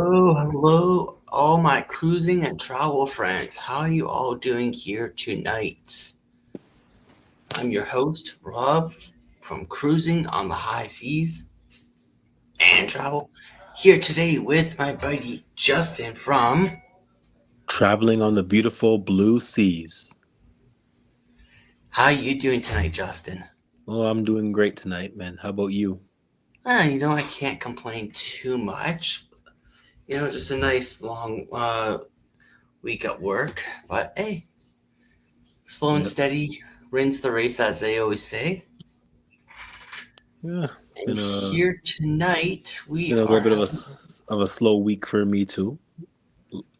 Hello, all my cruising and travel friends. How are you all doing here tonight? I'm your host, Rob, from Cruising on the High Seas and Travel, here today with my buddy Justin from. Traveling on the beautiful blue seas. How you doing tonight, Justin? Oh, I'm doing great tonight, man. How about you? I can't complain too much. Just a nice long week at work. But hey, slow and Yep. steady, rinse the race, as they always say. Yeah. And Been a here tonight we been a little are bit of a having. s- of a slow week for me too.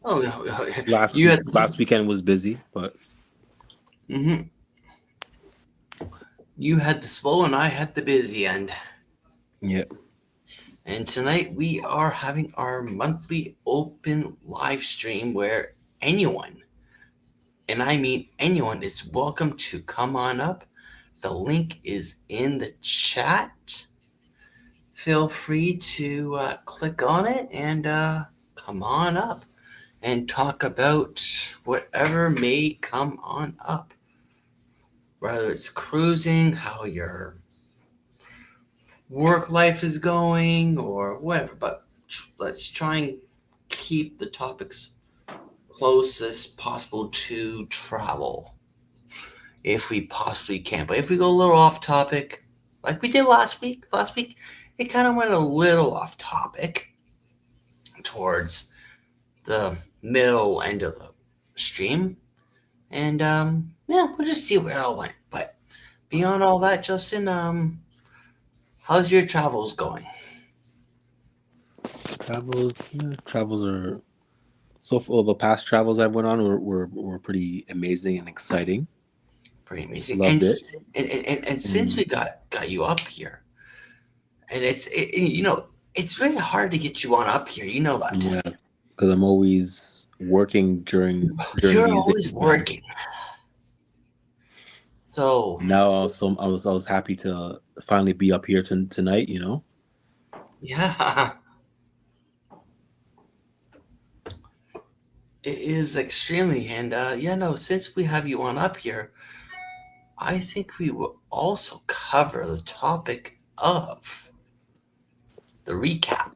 Oh no, Last you week, had last weekend was busy, but hmm you had the slow and I had the busy end. yeah. And tonight we are having our monthly open live stream where anyone, and I mean anyone, is welcome to come on up. The link is in the chat. Feel free to click on it and come on up and talk about whatever may come on up. Whether it's cruising, how your work life is going, or whatever. But let's try and keep the topics closest possible to travel if we possibly can. But if we go a little off topic, like we did last week it kind of went a little off topic towards the middle end of the stream. And yeah, we'll just see where it all went. But beyond all that, Justin, how's your travels going? Travels are so for the past travels I went on were pretty amazing and exciting. Pretty amazing. Loved it. And since we And got you up here, and it's really hard to get you on up here. You know that. yeah, because I'm always working during You're these always days, man. working, so Now also I was happy to finally be up here tonight, yeah, it is extremely. And yeah, no, since we have you on up here, I think we will also cover the topic of the recap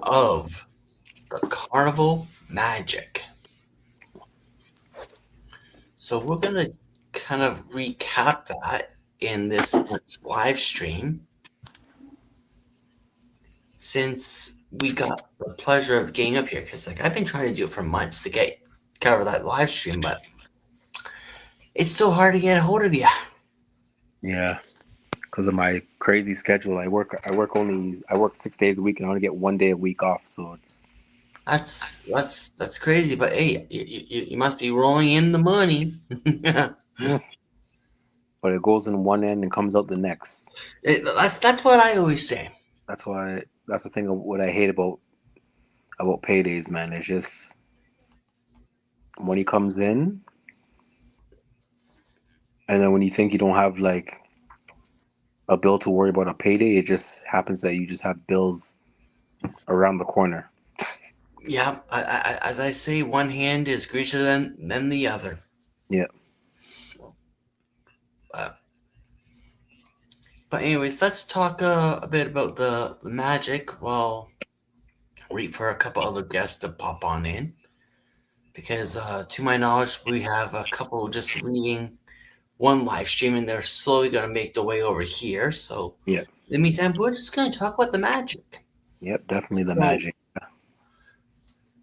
of the carnival magic. So we're gonna kind of recap that in this month's live stream, since we got the pleasure of getting up here. Because like I've been trying to do it for months to get cover that live stream, but it's so hard to get a hold of you. Yeah, because of my crazy schedule. I work 6 days a week and I only get one day a week off. So it's That's crazy. But hey, you must be rolling in the money. mm, but it goes in one end and comes out the next. That's what I always say. That's the thing of what I hate about paydays, man. It's just money comes in, and then when you think you don't have like a bill to worry about a payday, it just happens that you just have bills around the corner. Yeah, as I say, one hand is greasier than the other. Yeah. Uh, but anyways, let's talk a bit about the magic while wait for a couple other guests to pop on in. Because to my knowledge, we have a couple just leaving one live stream and they're slowly going to make their way over here. So Yeah. in the meantime, we're just going to talk about the magic. Yep. Definitely the So magic.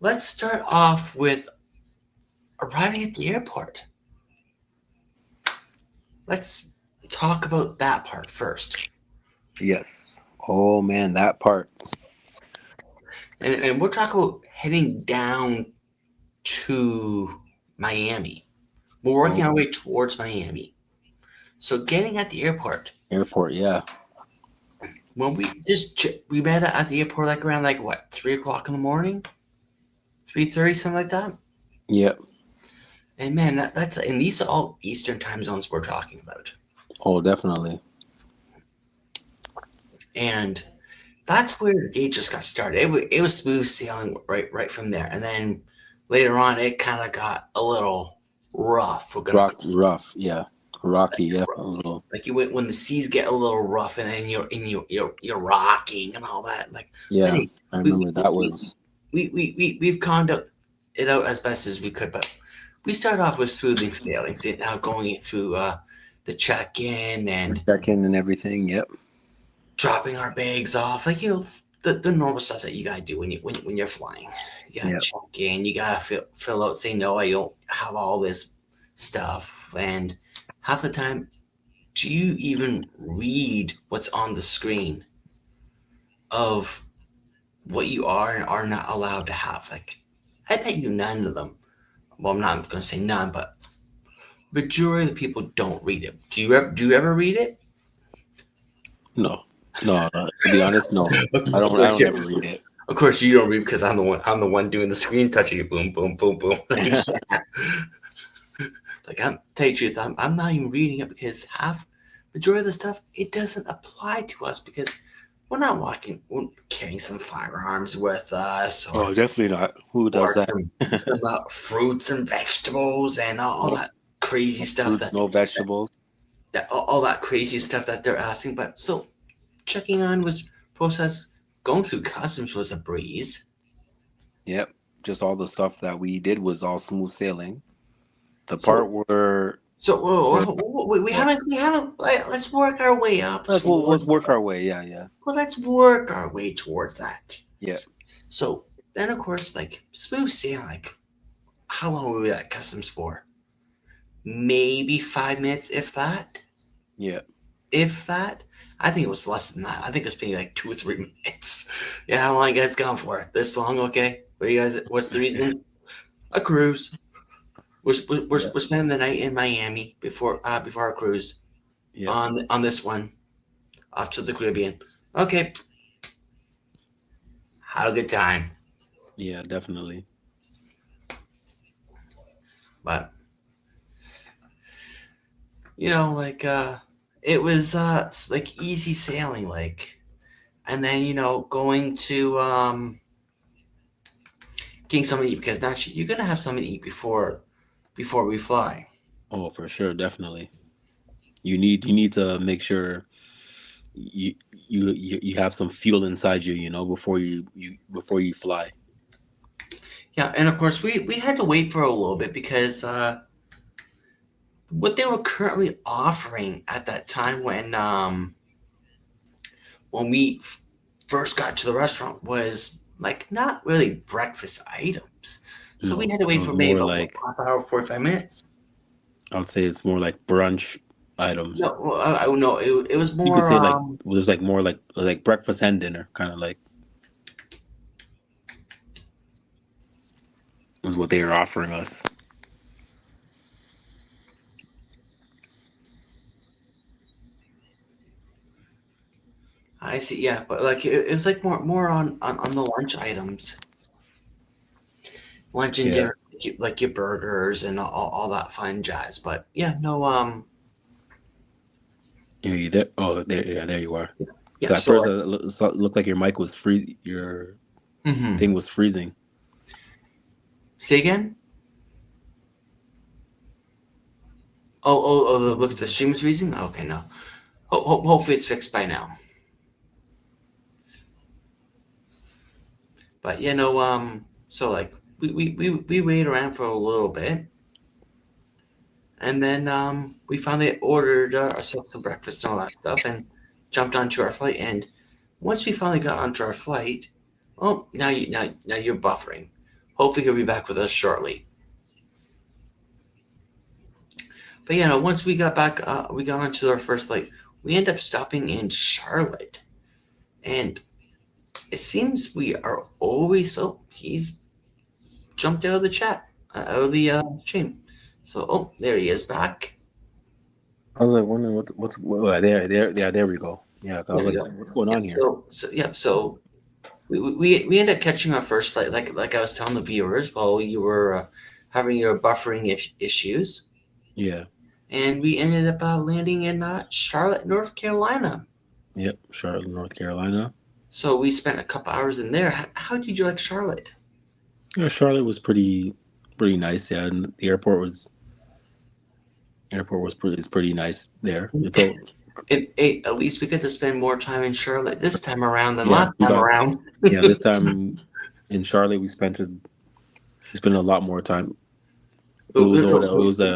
let's start off with arriving at the airport. Let's talk about that part first. Yes. Oh man, that part. And we're talking about heading down to Miami. We're working Oh, our way towards Miami. So getting at the airport, airport. Yeah. when we met at the airport like around like what 3 o'clock in the morning, 3:30, something like that. Yep. And man, that's and these are all Eastern time zones we're talking about. Oh, definitely. And that's where the day just got started. It was smooth sailing right from there, and then later on it kind of got a little rough. We're gonna Rough, yeah, rocky, like yeah, a rough. little, Like you when the seas get a little rough, and then you're rocking and all that. Like, but yeah. hey, I we remember that was, we've conducted it out as best as we could, but we started off with smoothing sailing, so now going through the check-in and check-in and everything. Yep, dropping our bags off, like the normal stuff that you gotta do when you're flying. You gotta yep. check in, you gotta fill out, say no, I don't have all this stuff, and half the time, do you even read what's on the screen of what you are and are not allowed to have? Like, I bet you none of them. Well, I'm not gonna say none, but majority of the people don't read it. Do you ever read it? No, no. To be honest, no. I Of don't. I course, don't yeah. ever read it. Of course, you don't read because I'm the one doing the screen touching. Boom, boom, boom, boom. Like, yeah. Like, I'm tell you the truth, I'm not even reading it because half majority of the stuff it doesn't apply to us because we're carrying some firearms with us Oh, definitely not. Who does or that? some fruits and vegetables and all No, that crazy no stuff fruits, no vegetables. all that crazy stuff that they're asking. But so checking on was process. Going through customs was a breeze. Yep, just all the stuff that we did was all smooth sailing. The So part where, so where we haven't let's work our way up let's towards work our way. Yeah, yeah, well let's work our way towards that. yeah, So then of course like smooth sailing, like how long were we at customs for? Maybe 5 minutes, if that. yeah. If that. I think it was less than that. I think it's maybe like 2 or 3 minutes. Yeah, how long you guys gone for? This long, okay? What you guys? What's the reason? A cruise. Yeah, We're spending the night in Miami before our cruise yeah, on this one off to the Caribbean. Okay, had a good time, yeah, definitely. but like it was like easy sailing, like, and then going to getting something to eat because naturally you're gonna have something to eat before we fly. Oh, for sure, definitely. You need to make sure you you have some fuel inside you, before you fly. Yeah, and of course we had to wait for a little bit because what they were currently offering at that time when we first got to the restaurant was like not really breakfast items. So we No, had to it wait was for maybe more about like, half hour, 45 minutes. I would say it's more like brunch items. No, no, it was You could more say like, well, there's like more like breakfast and dinner, kind of like is what they are offering us. I see, yeah, but like it was like more on the lunch items, lunch and Yeah, dinner, like your burgers and all that fun jazz. But yeah, no, yeah, you there? Oh, there, yeah, there you are. yeah. Because at So first like, it looked like your mic was free, your hmm thing was freezing. say again. Look at the stream is freezing. Okay, no. Hopefully it's fixed by now. But so like we waited around for a little bit, and then we finally ordered ourselves some breakfast and all that stuff, and jumped onto our flight. And once we finally got onto our flight, oh, now you're buffering. Hopefully you'll be back with us shortly. But no, once we got back, we got onto our first flight. We end up stopping in Charlotte, and it seems we are always so he's jumped out of the chat, out of the stream. So, oh, there he is back. I was like wondering there we go. Yeah, I There was we like, go. what's going Yeah. on here? So we ended up catching our first flight, like I was telling the viewers, while you were having your buffering issues, Yeah, and we ended up landing in Charlotte, North Carolina. yep, Charlotte, North Carolina. So we spent a couple hours in there. How did you like Charlotte? Yeah, Charlotte was pretty nice. Yeah, and the airport was pretty nice there. It's all At least we get to spend more time in Charlotte this time around than yeah. last We time got around. yeah. This time in Charlotte, we spent a lot more time. It was over.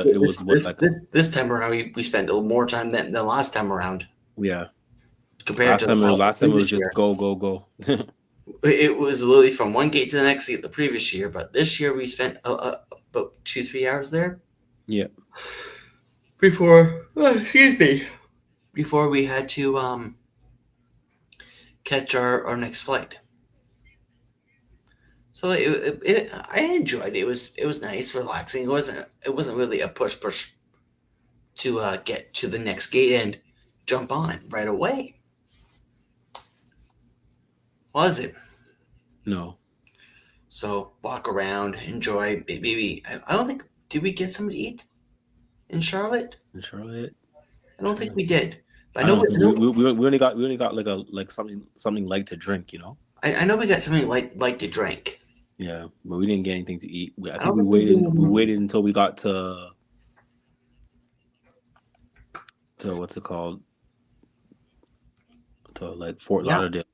It was what like This time around, we spent a little more time than last time around yeah. compared to the Last time it was previous just year. go go go. It was literally from one gate to the next gate the previous year, but this year we spent about 2-3 hours there Yeah. before. Excuse me. Before we had to catch our next flight. So I enjoyed it. It was nice, relaxing. It wasn't really a push to get to the next gate and jump on right away, was it? No. So walk around, enjoy. Maybe I don't think, did we get something to eat in Charlotte? In Charlotte. I don't think we did. But I don't think we only got like something light to drink, you know. I know we got something like to drink. Yeah, but we didn't get anything to eat. I I think don't think we we did. waited until we got to what's it called, to like Fort Yeah, Lauderdale.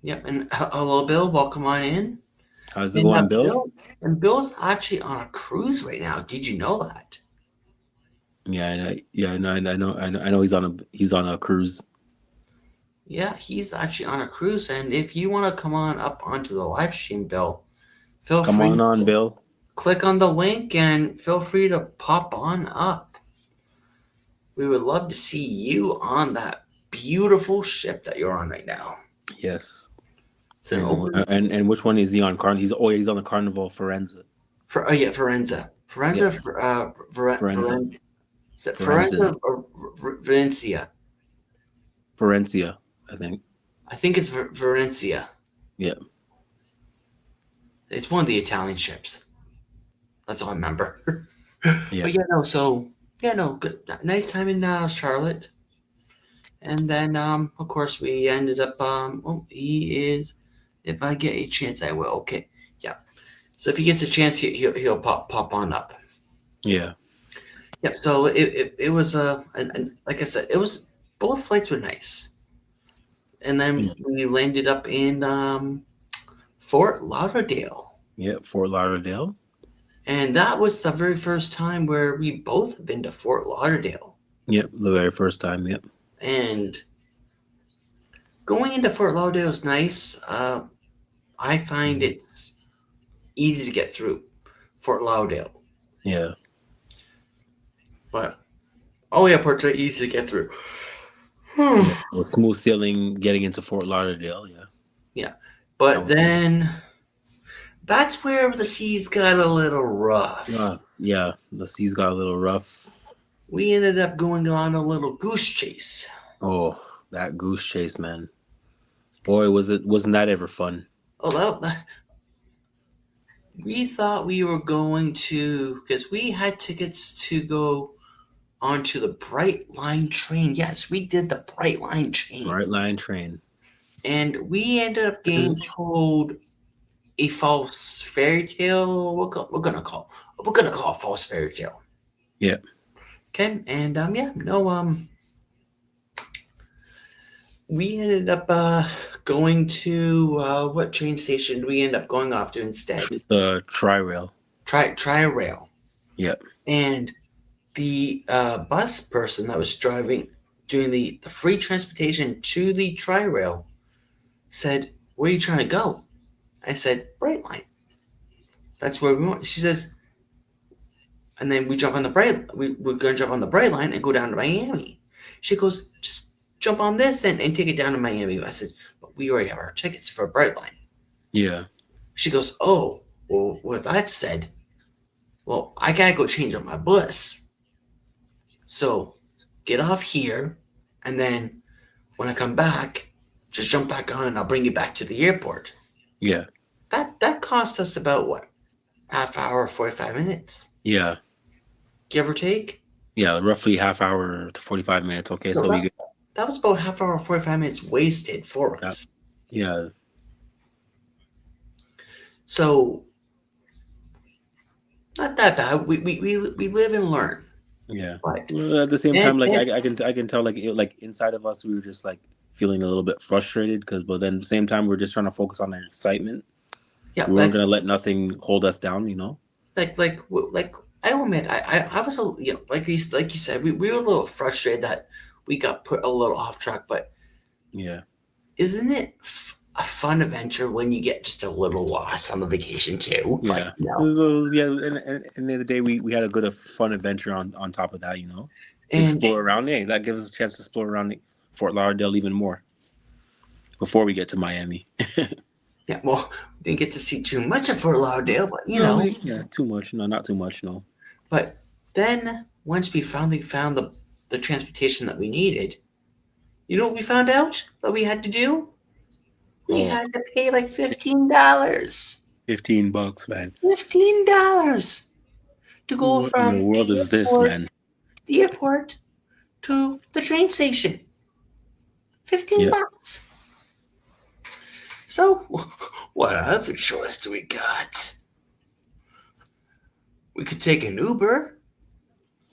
yeah. And hello, Bill. Welcome on in. How's it And going, Bill? Bill's actually on a cruise right now. Did you know that? I know he's on a cruise. Yeah, he's actually on a cruise. And if you want to come on up onto the live stream, Bill, feel Come free. on, Bill. Click on the link and feel free to pop on up. We would love to see you on that beautiful ship that you're on right now. Yes. It's an open And which one is he on? He's on the Carnival Forenza. Forenza. Yeah. Forenza. Is it Forenza. Forenza or Valencia? Forencia, I think. I think it's Valencia. Yeah. It's one of the Italian ships. That's all I remember. Yeah. But good, nice time in Charlotte, and then of course we ended up he is. If I get a chance, I will. Okay, yeah. So if he gets a chance, he'll pop on up. Yeah. Yep. So it was and like I said, it was, both flights were nice, and then we landed up in Fort Lauderdale. Yeah, Fort Lauderdale. And that was the very first time where we both have been to Fort Lauderdale. Yep, the very first time. Yep. And going into Fort Lauderdale is nice. I find it's easy to get through Fort Lauderdale. Yeah. But all airports are easy to get through. Yeah. Well, smooth sailing getting into Fort Lauderdale. Yeah. Yeah. But then that's where the seas got a little rough. Yeah, the seas got a little rough. We ended up going on a little goose chase. Oh, that goose chase, man. Boy, wasn't that ever fun. Oh, we thought we were going to, because we had tickets to go onto the Bright Line train. Yes, we did the Bright Line train. Bright Line train. And we ended up getting told a false fairy tale. We're gonna call a false fairy tale. Yeah. Okay, and we ended up going to what train station did we end up going off to instead? The Tri-Rail. Tri-Rail. Yep. And the bus person that was doing the free transportation to the Tri-Rail said, "Where are you trying to go?" I said, "Bright Line. That's where we want." She says, and then we jump on the we're going to jump on the Bright Line and go down to Miami. She goes, "Just jump on this and take it down to Miami." I said, "But we already have our tickets for Bright Line." Yeah. She goes, "Oh, well, with that said, well, I got to go change up my bus. So get off here, and then when I come back, just jump back on and I'll bring you back to the airport." Yeah. That cost us about what? Half hour, 45 minutes? Yeah. Give or take? Yeah, roughly half hour to 45 minutes. Okay, so we that was about half hour, 45 minutes wasted for us. Yeah, So not that bad. We live and learn. yeah. But Well, at the same then, time, like I can tell, like like inside of us, we were just like feeling a little bit frustrated because, but then at the same time, we're just trying to focus on our excitement. yeah, We weren't gonna let nothing hold us down, you know. like I will admit, I was a like you said, we were a little frustrated that we got put a little off track. But Yeah, isn't it a fun adventure when you get just a little lost on the vacation too? Like, yeah. Yeah, and at the end of the day, we had a good, fun adventure on top of that, you know, to and explore around. Hey, that gives us a chance to explore around Fort Lauderdale even more before we get to Miami. yeah, well, we didn't get to see too much of Fort Lauderdale, but No, yeah, too much. No, not too much. No. but then once we finally found the transportation that we needed, you know what we found out that we had to do? We Oh, had to pay like $15. $15, man. $15 to go What in the from world is this, man? the airport to the train station. 15 Yeah. bucks. So, what other choice do we got? We could take an Uber,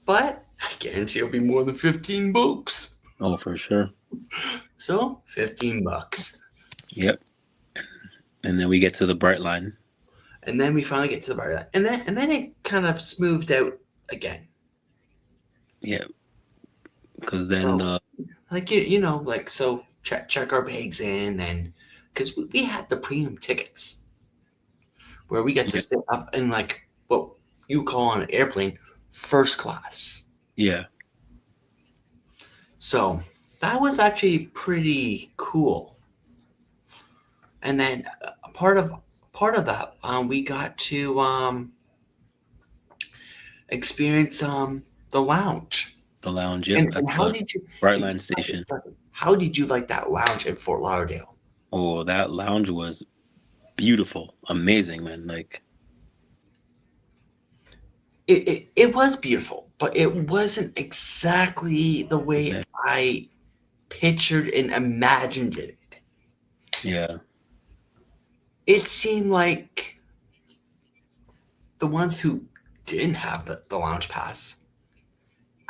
but I guarantee it'll be more than 15 bucks. Oh, for sure. So, 15 bucks. Yep. And then we get to the Bright Line. And then we finally get to the bar. And then it kind of smoothed out again. Yeah, because then So, the like like so check our bags in, and because we had the premium tickets where we get to yeah, sit up in like what you call on an airplane first class. yeah, So that was actually pretty cool. And then part of that, we got to experience the lounge. the lounge. Yep, And at how the did you? Bright Line station. How did you like that lounge in Fort Lauderdale? Oh, that lounge was beautiful, amazing, man. Like, It was beautiful, but it wasn't exactly the way that- I pictured and imagined it. yeah, It seemed like the ones who didn't have the lounge pass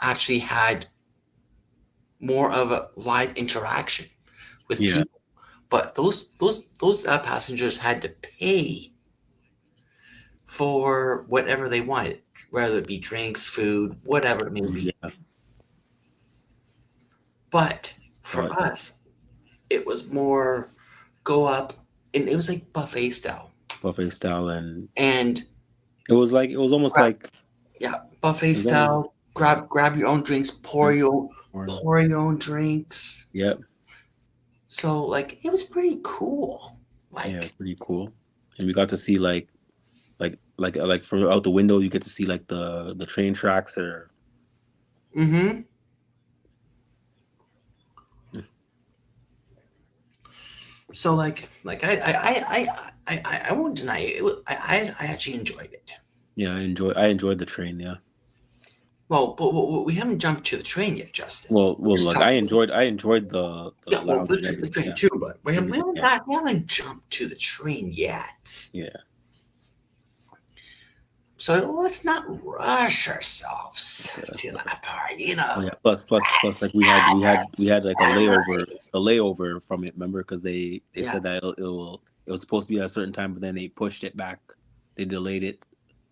actually had more of a live interaction with yeah, people. But those passengers had to pay for whatever they wanted, whether it be drinks, food, whatever it may be. yeah. But for But us, it was more go up, and it was like buffet style. buffet style, and And it was almost grab, like yeah, buffet it was almost style. Grab your own drinks, drinks. pour your own drinks. Yep, So like it was pretty cool. yeah, Like, pretty cool. And we got to see like from out the window, you get to see like the train tracks or mm-hmm. So like I won't deny it. I actually enjoyed it. yeah, I enjoyed the train. Yeah. Well, but we haven't jumped to the train yet, Justin. Well, Just like talk. I enjoyed the Yeah, well, lounge and the everything. train Yeah, too, but everything. Yeah, we haven't jumped to the train yet. yeah, So let's not rush ourselves yeah. to that part, Oh yeah. Plus, like we had like a layover from it. Remember, because they Yeah. said that it was supposed to be at a certain time, but then they pushed it back. They delayed it.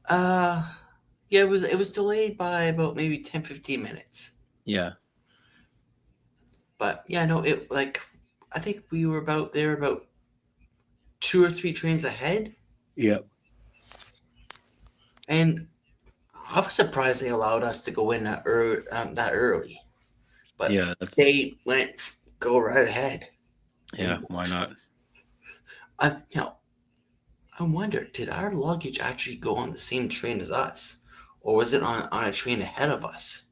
Uh, yeah, it was delayed by about maybe 10-15 minutes. Yeah, But yeah, no, it like I think we were about 2 or 3 trains ahead, yeah, and I was surprised they allowed us to go in that early. But yeah. That's they went go right ahead. yeah. And Why not? you know, I wonder, did our luggage actually go on the same train as us? Or was it on a train ahead of us?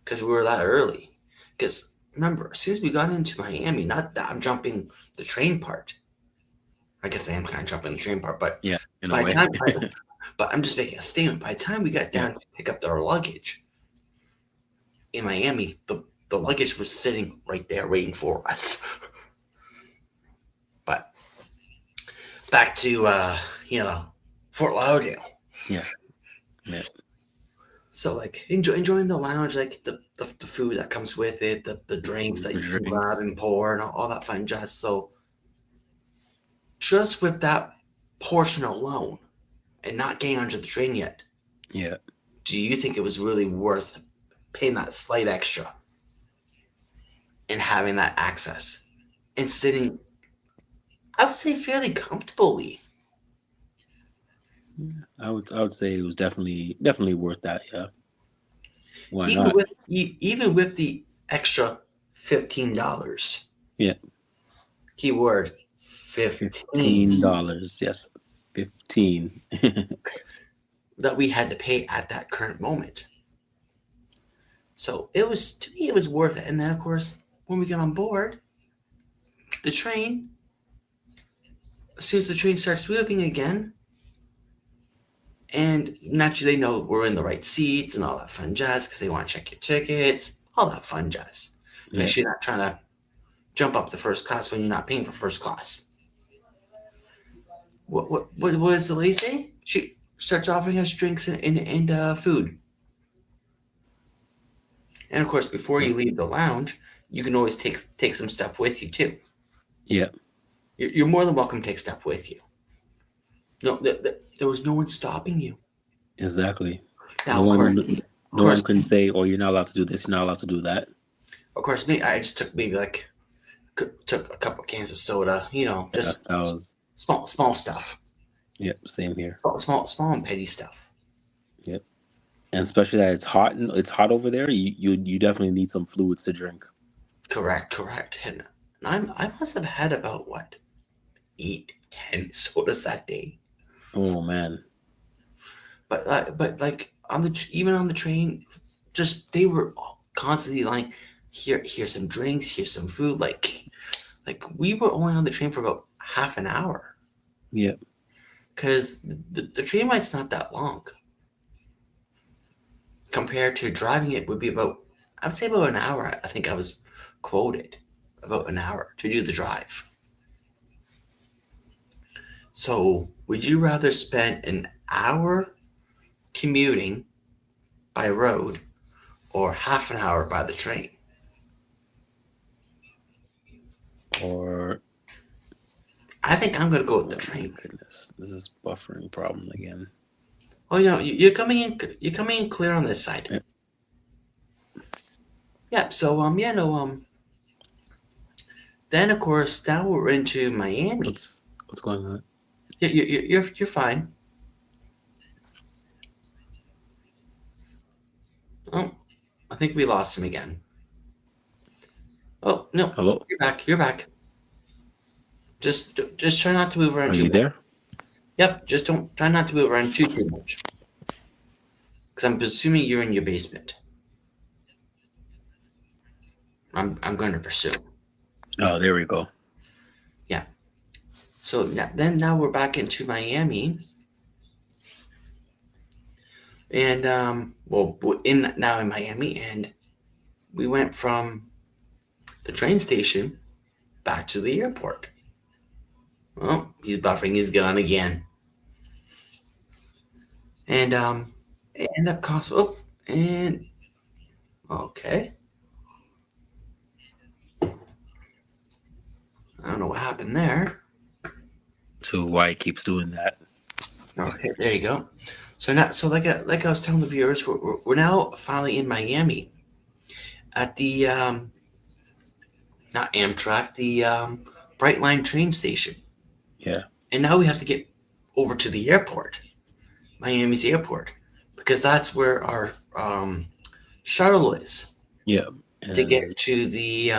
Because we were that early. Because remember, as soon as we got into Miami, not that I'm jumping the train part. I guess I am kind of jumping the train part, but Yeah, in a by the way. time, but I'm just making a statement. By the time we got Yeah, down to pick up our luggage in Miami, the luggage was sitting right there waiting for us. back to you know, Fort Lauderdale. Yeah. Yeah. So like enjoying the lounge, like the food that comes with it, the drinks Food, that the you can grab drinks. and pour and all that fun jazz. So just with that portion alone and not getting onto the train yet, Yeah. do you think it was really worth paying that slight extra and having that access and sitting, I would say, fairly comfortably, I would say it was definitely worth that. Yeah. Why even not? with even with the extra $15? Yeah. Keyword 15 $15. Yes. 15. that we had to pay at that current moment. So it was, to me, it was worth it. And then of course, when we get on board the train, as soon as the train starts moving again, and naturally they know we're in the right seats and all that fun jazz because they want to check your tickets, all that fun jazz. Make Yeah. sure you're not trying to jump up to first class when you're not paying for first class. What does the lady say? She starts offering us drinks and food. And of course, before Yeah. you leave the lounge, you can always take some stuff with you too. Yeah. You're more than welcome to take stuff with you. No, there was no one stopping you. Exactly. Now, No of course, one. of No one course, can say, "Oh, you're not allowed to do this. You're not allowed to do that." of course, me. I just took maybe like took a couple cans of soda. You know, That, just that was. small stuff, Yep. Same here. small and petty stuff. Yep. And especially that it's hot over there. You definitely need some fluids to drink. Correct. And I must have had about what, 8, 10 sodas that day. Oh man. But like on even on the train, just they were constantly like, here's some drinks, here's some food. Like we were only on the train for about half an hour Yep. because the train ride's not that long compared to driving. It would be about, I would say, about an hour. I think I was quoted about an hour to do the drive. So would you rather spend an hour commuting by road or half an hour by the train? Or I think I'm gonna go with the oh my train. goodness, this is buffering problem again. Oh, you know, you're coming in. You're coming in clear on this side. Yep. Yeah. So yeah, no. Then of course now we're into Miami. What's going on? You're fine. Oh, I think we lost him again. Oh no, Hello. you're back. You're back. Just try not to move around Are too you much. there? Yep. Just don't try not to move around too much. Because I'm assuming you're in your basement. I'm going to presume. Oh, there we go. Yeah. So now we're back into Miami, and well, we're in now in Miami, and we went from the train station back to the airport. Well, he's buffering. He's gone again, and it ended up cost. Oh, and okay, I don't know what happened there. So why it keeps doing that? Okay, there you go. So now, so like I was telling the viewers, we're now finally in Miami at the not Amtrak, the Brightline train station. Yeah. And now we have to get over to the airport, Miami's airport, because that's where our shuttle is Yeah. to And get to the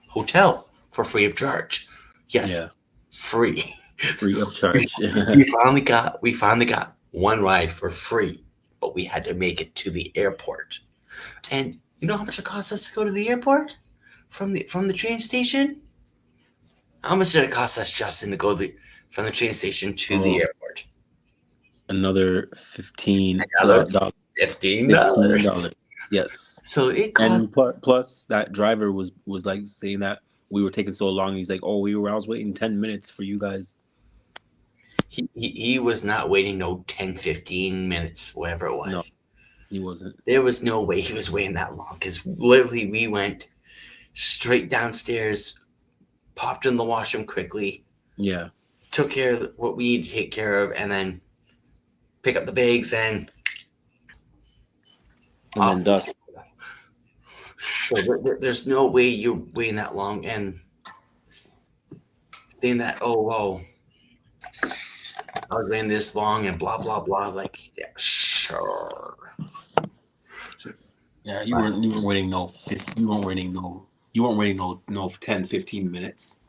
hotel for free of charge. Yes, yeah, free. free of We, charge. we finally got one ride for free, but we had to make it to the airport. And you know how much it costs us to go to the airport from the train station? How much did it cost us, Justin, to go from the train station to the Oh, airport? another 15 Another dollars. $15. $15. Yes. So it cost. And plus that driver was like saying that we were taking so long. He's like, "Oh, I was waiting 10 minutes for you guys." He was not waiting no 10, 15 minutes, whatever it No, was. he wasn't. There was no way he was waiting that long because literally we went straight downstairs, popped in the washroom quickly, Yeah, took care of what we need to take care of, and then pick up the bags and and off. then dust. So there's no way you're waiting that long and saying that, oh, whoa, I was waiting this long and blah, blah, blah. Like, yeah, sure. Yeah, But you weren't waiting no 50, you weren't waiting no 10, 15 minutes.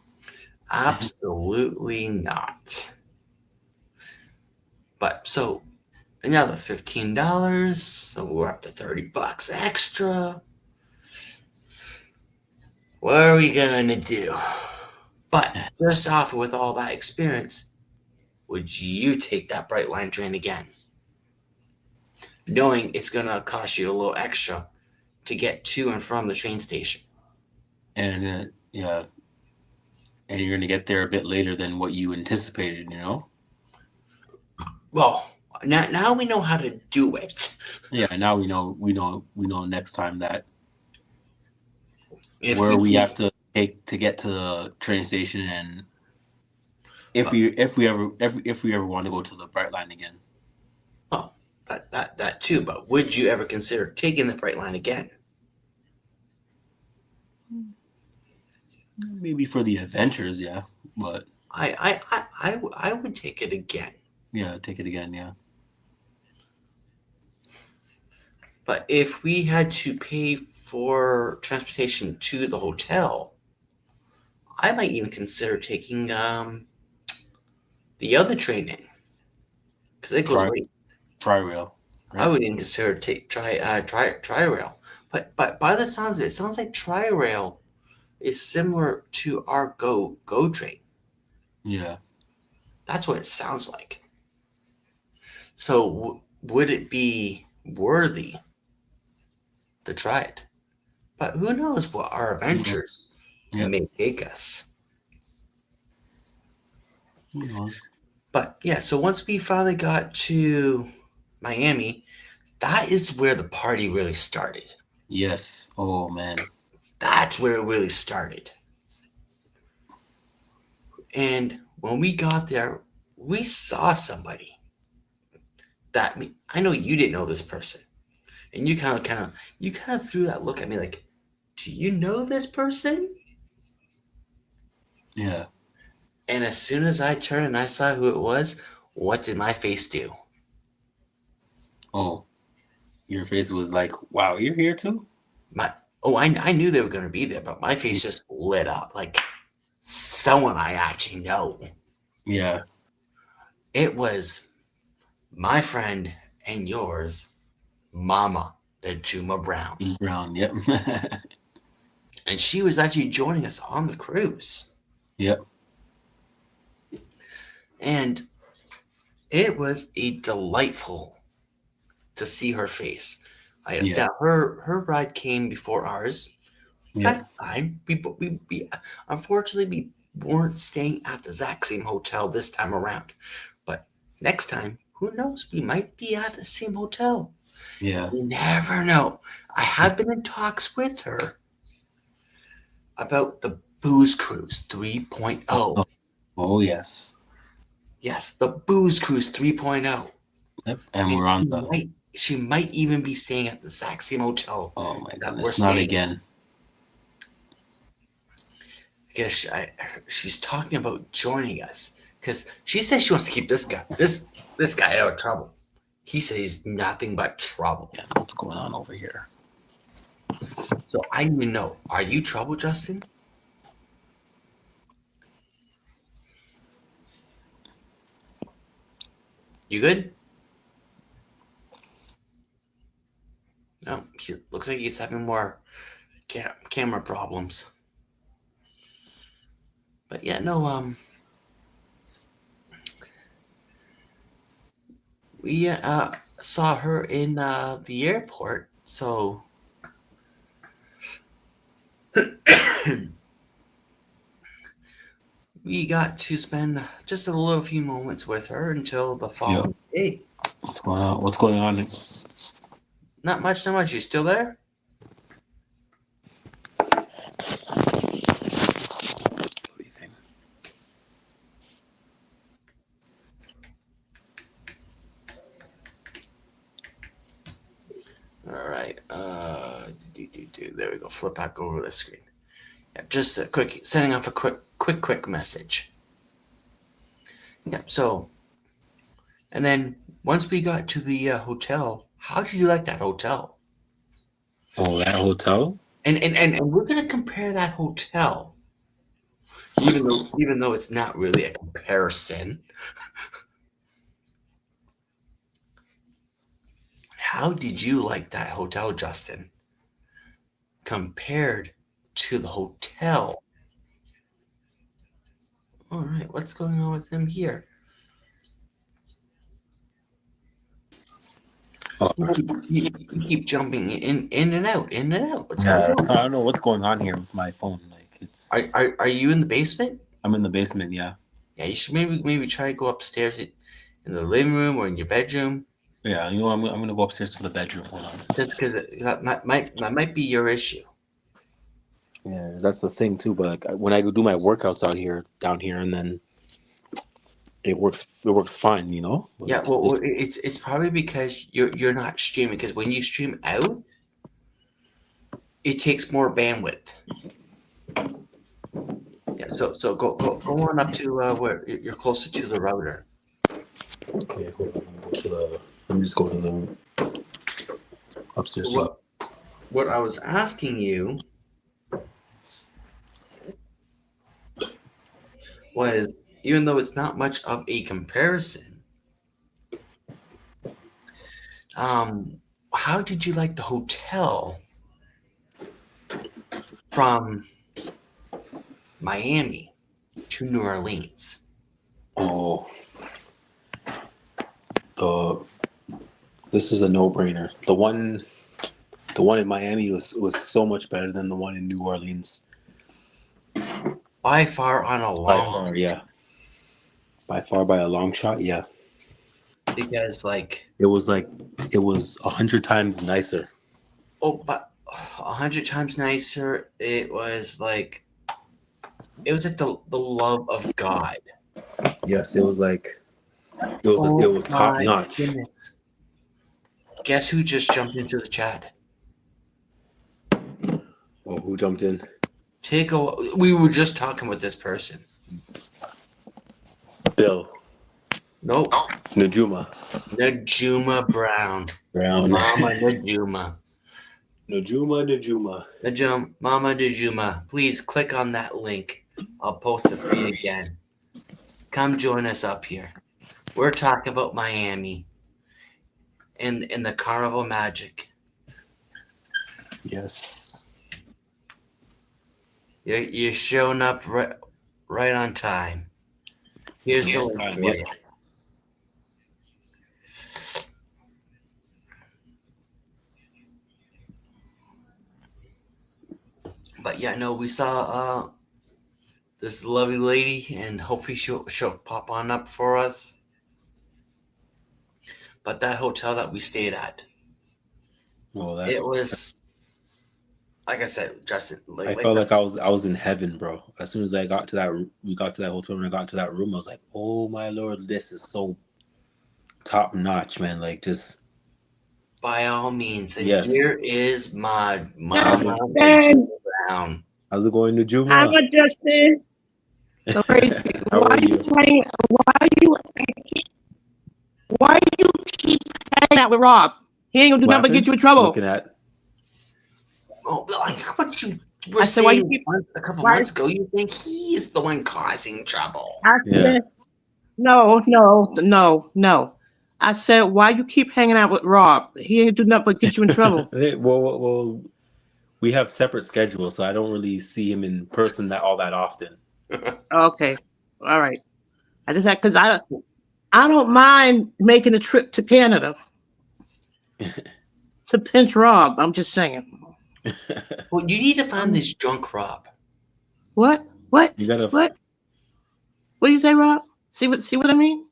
absolutely not. But so another $15. So we're up to $30 extra. What are we going to do? But just off with all that experience, would you take that Bright Line train again? Knowing it's going to cost you a little extra to get to and from the train station. And yeah, and you're gonna get there a bit later than what you anticipated. You know. Well, now we know how to do it. Yeah. Now we know next time that If where we we, have to take to get to the train station, and but, if we ever want to go to the Bright Line again. well, that too. But would you ever consider taking the Bright Line again? Maybe for the adventures, yeah. But I would take it again. yeah, take it again, yeah. But if we had to pay for transportation to the hotel, I might even consider taking the other train in because it goes Tri late. Tri Rail, I right? would even consider take tri rail. But by the sounds of it, it sounds like tri rail is similar to our go train. Yeah. That's what it sounds like. So would it be worthy to try it? But who knows what our Who knows? adventures Yep. may take us. Who knows? But yeah, so once we finally got to Miami, that is where the party really started. Yes. Oh man. That's where it really started. And when we got there, we saw somebody that I know you didn't know this person, and you kind of threw that look at me like, "Do you know this person?" Yeah. And as soon as I turned and I saw who it was, what did my face do? Oh, your face was like, wow, you're here too? My I knew they were going to be there, but my face just lit up like someone I actually know. Yeah. It was my friend and yours, Mama, the Juma Brown. Brown, yep. And she was actually joining us on the cruise. Yep. And it was a delightful to see her face. Yeah. Now her ride came before ours. Yep. That's fine. We unfortunately we weren't staying at the exact same hotel this time around. But next time, who knows? We might be at the same hotel. Yeah. You never know. I have been in talks with her about the Booze Cruise 3.0. Oh yes. Yes, the Booze Cruise 3.0. Yep. And And we're on the she might even be staying at the exact same hotel oh my that we're goodness, not staying again. because she's talking about joining us because she says she wants to keep this guy out of trouble. He says he's nothing but trouble. Yes, what's going on over here? So I need to know: are you trouble, Justin? You good? No, he looks like he's having more camera problems. But yeah, no. We saw her in the airport, so we got to spend just a little few moments with her until the Yeah. following day. What's going on? What's going on? What Not much, not much. You still there? do you think? All right. There we go. Flip back over the screen. Yeah, just a quick sending off a quick message. Yeah. So, and then once we got to the hotel, how did you like that hotel? Oh, that hotel? And we're gonna compare that hotel, even though it's not really a comparison. How did you like that hotel, Justin, compared to the hotel? All right, what's going on with him here? Oh, You keep jumping in and out, in and out. What's going yeah. on? I don't know what's going on here with my phone. Like it's. Are you in the basement? I'm in the basement. Yeah. Yeah, you should maybe try to go upstairs in the living room or in your bedroom. Yeah. You know, I'm gonna go upstairs to the bedroom. Hold on. Just because that might be your issue. Yeah, that's the thing too. But like when I go do my workouts down here, and then it works. It works fine, you know. But Yeah, well, it's probably because you're not streaming. Because when you stream out, it takes more bandwidth. Yeah, so go on up to where you're closer to the router. okay, hold on. Let me just go to the upstairs. So what I was asking you was, even though it's not much of a comparison, how did you like the hotel from Miami to New Orleans? Oh, this is a no-brainer. The one in Miami was so much better than the one in New Orleans. By far, on a By long far, yeah. By far, by a long shot, yeah. because It was 100 times nicer. but 100 times nicer. It was like the love of God. Yes, it was top My notch. goodness. Guess who just jumped into the chat? Oh, who jumped in? We were just talking with this person. Bill. Nope. Najuma Brown. Brown. Mama Najuma. Najuma. Mama Najuma. Please click on that link. I'll post it for you again. Come join us up here. We're talking about Miami and the Carnival Magic. Yes. You're showing up right on time. Here's the link for you. But yeah, no, we saw this lovely lady, and hopefully she'll pop on up for us. But that hotel that we stayed at, it was, like I said, Justin. I felt like I was in heaven, bro. As soon as we got to that hotel, and I got to that room, I was like, "Oh my Lord, this is so top notch, man!" Like just by all means, and yes. Here is my Mama Brown. How's it going, Najuma? Mama Justin. So crazy. Why you keep hanging out with Rob? He ain't gonna do nothing but get you in trouble. Looking at. Oh, what you were saying a couple months ago? You think he's the one causing trouble? No. I said, why you keep hanging out with Rob? He ain't do nothing but get you in trouble. Well, we have separate schedules, so I don't really see him in person all that often. Okay, all right. I just had because I don't mind making a trip to Canada to pinch Rob. I'm just saying. Well, you need to find this drunk Rob. What? You gotta. What? What do you say, Rob? See what I mean?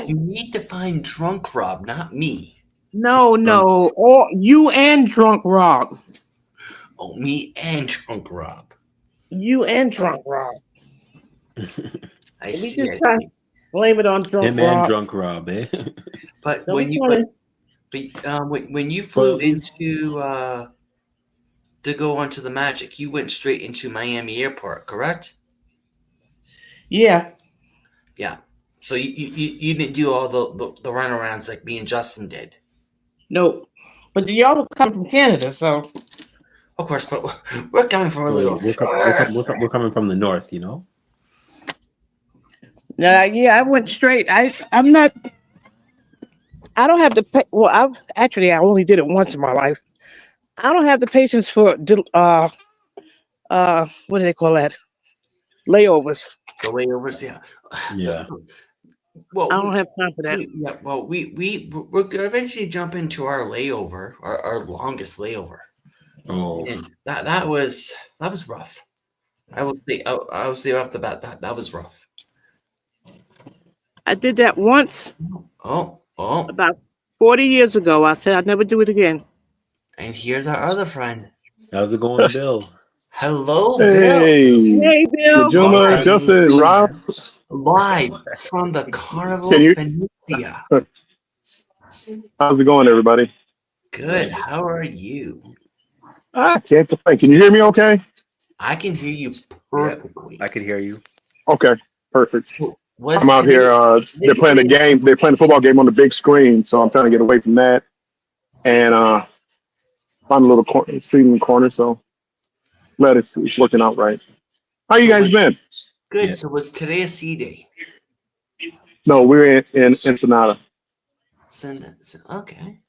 You need to find drunk Rob, not me. No, Drunk. no. Or you and drunk Rob. Oh, me and drunk Rob. You and drunk Rob. I We see. just I try to see. blame it on drunk Him and Rob. drunk Rob, eh? But Don't try to. when you flew Well, into to go onto the Magic, you went straight into Miami Airport, correct? Yeah. Yeah. So you didn't do all the runarounds like me and Justin did. Nope. But y'all were coming from Canada, so Of course, but we're coming from a little further. we're coming from the north, you know. yeah, I went straight. I'm not. I don't have the. Well, I only did it once in my life. I don't have the patience for what do they call that? Layovers. The layovers, yeah. Yeah. Well, I don't have time for that. yeah. Well, we're gonna eventually jump into our layover, our longest layover, Oh, and that was rough. I will say off the bat that was rough. I did that once Oh, about 40 years ago. I said I'd never do it again. and here's our other friend. how's it going, Bill? Hello, Bill, Hey, Hey, Bill. Long Najuma, time no Justin, see, Rob, man. live from the can Carnival you? Peninsula. How's it going, everybody? Good. Good. How are you? I can't complain. Can you hear me? Okay. I can hear you Yep, perfectly. I could hear you. Okay. Perfect. So, I'm was out today? here. They're playing a game. They're playing a football game on the big screen, so I'm trying to get away from that and find a little seat in the corner. So glad it's working out right. How you So guys was been? good. Yeah. So was today a C day? No, we're in Ensenada. Okay.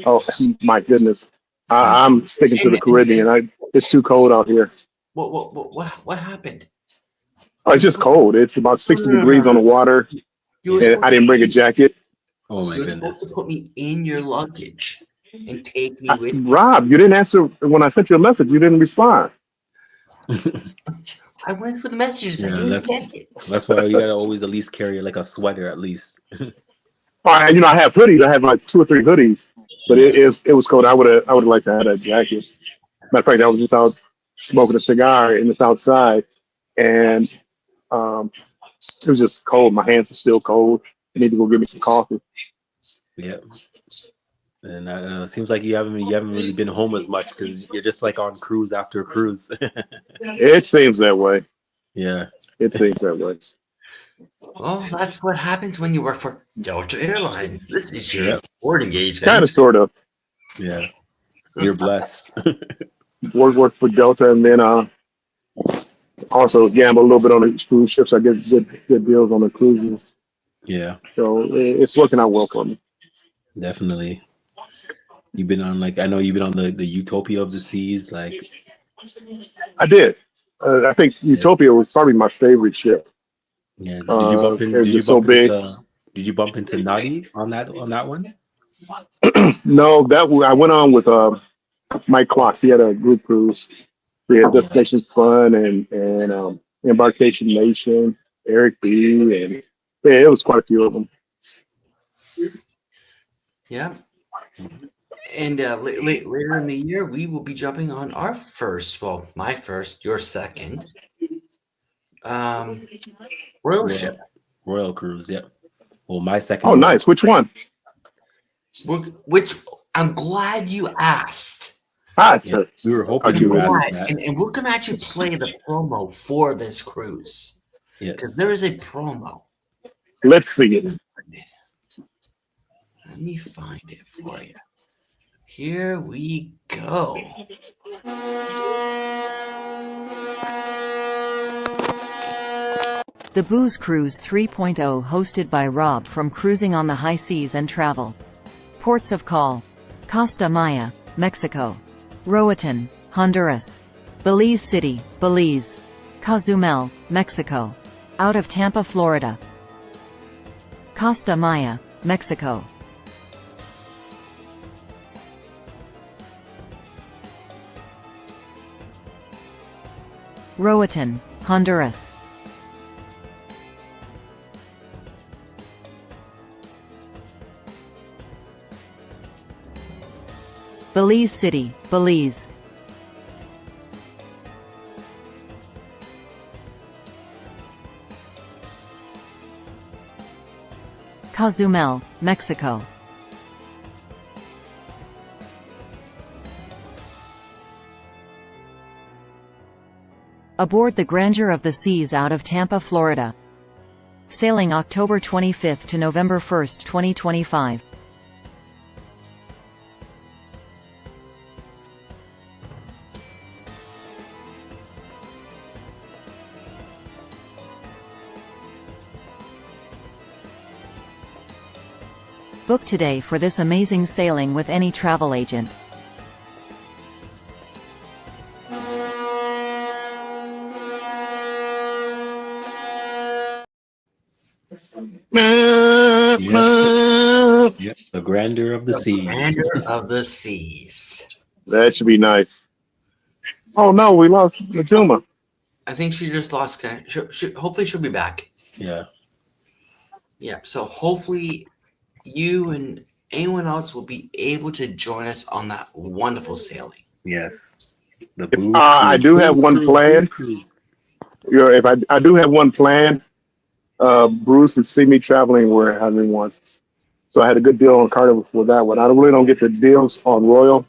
Oh my goodness. I'm sticking to the And Caribbean. It's too cold out here. what happened? Oh, it's You're just supposed cold. It's about 60 no, no, no, degrees no, on the no. water, You were Yeah. and supposed I to didn't bring a jacket. Oh my you were supposed to goodness. put me in your luggage and take me with you. Rob, you didn't answer when I sent you a message. You didn't respond. I went through the messages. I Yeah, didn't get it. that's why you gotta always at least carry like a sweater at least. I have hoodies. I have like 2 or 3 hoodies, but Yeah. it was cold. I would like to have a jacket. Matter of fact, I was just out smoking a cigar in the south side, and um, it was just cold. My hands are still cold. I need to go get me some coffee. Yeah. And it seems like you haven't really been home as much because you're just like on cruise after cruise. It seems that way. Yeah. It seems that way. Well, that's what happens when you work for Delta Airlines. This is your Yeah. boarding Kind agent. of, sort of. Yeah. You're blessed. Work for Delta, and then also gamble a little bit on the cruise ships. I get good deals on the cruises, Yeah, so it's working out well for me. definitely. You've been on like I know you've been on the Utopia of the Seas. Like, I did. I think yeah, Utopia was probably my favorite ship. yeah. Did you bump in? It's just so big. Did you bump into Nadi on that one? No, I went on with Mike Clocks. He had a group cruise. We had Yeah, Destination Fun and Embarkation Nation, Eric B, and yeah, it was quite a few of them. Yeah. And later in the year, we will be jumping on our first, well, my first, your second, um, royal ship. Royal Cruise. Yep. Well, my Oh, second one. nice. Which one? Which I'm glad you asked. Yeah, we were hoping How'd you you were I'm read? glad, asking that. and we're gonna actually play the promo for this cruise because Yes. there is a promo. Let's see it. Let me find it for you. Here we go. The Booze Cruise 3.0 hosted by Rob from Cruising on the High Seas and Travel. Ports of call: Costa Maya, Mexico; Roatan, Honduras; Belize City, Belize; Cozumel, Mexico; out of Tampa, Florida; Costa Maya, Mexico; Roatan, Honduras. Belize City, Belize. Cozumel, Mexico. Aboard the Grandeur of the Seas out of Tampa, Florida. Sailing October 25th to November 1st, 2025. Book today for this amazing sailing with any travel agent. Yep. The grandeur of the The seas. grandeur of the seas. That should be nice. Oh no, we lost Najuma. I think she just lost. Hopefully, she'll be back. Yeah. Yeah. So hopefully, you and anyone else will be able to join us on that wonderful sailing. Yes. The booze. I do have one plan. If I do have one plan, Bruce and see me traveling, we're having one. So I had a good deal on Carnival for that one. I really don't get the deals on Royal,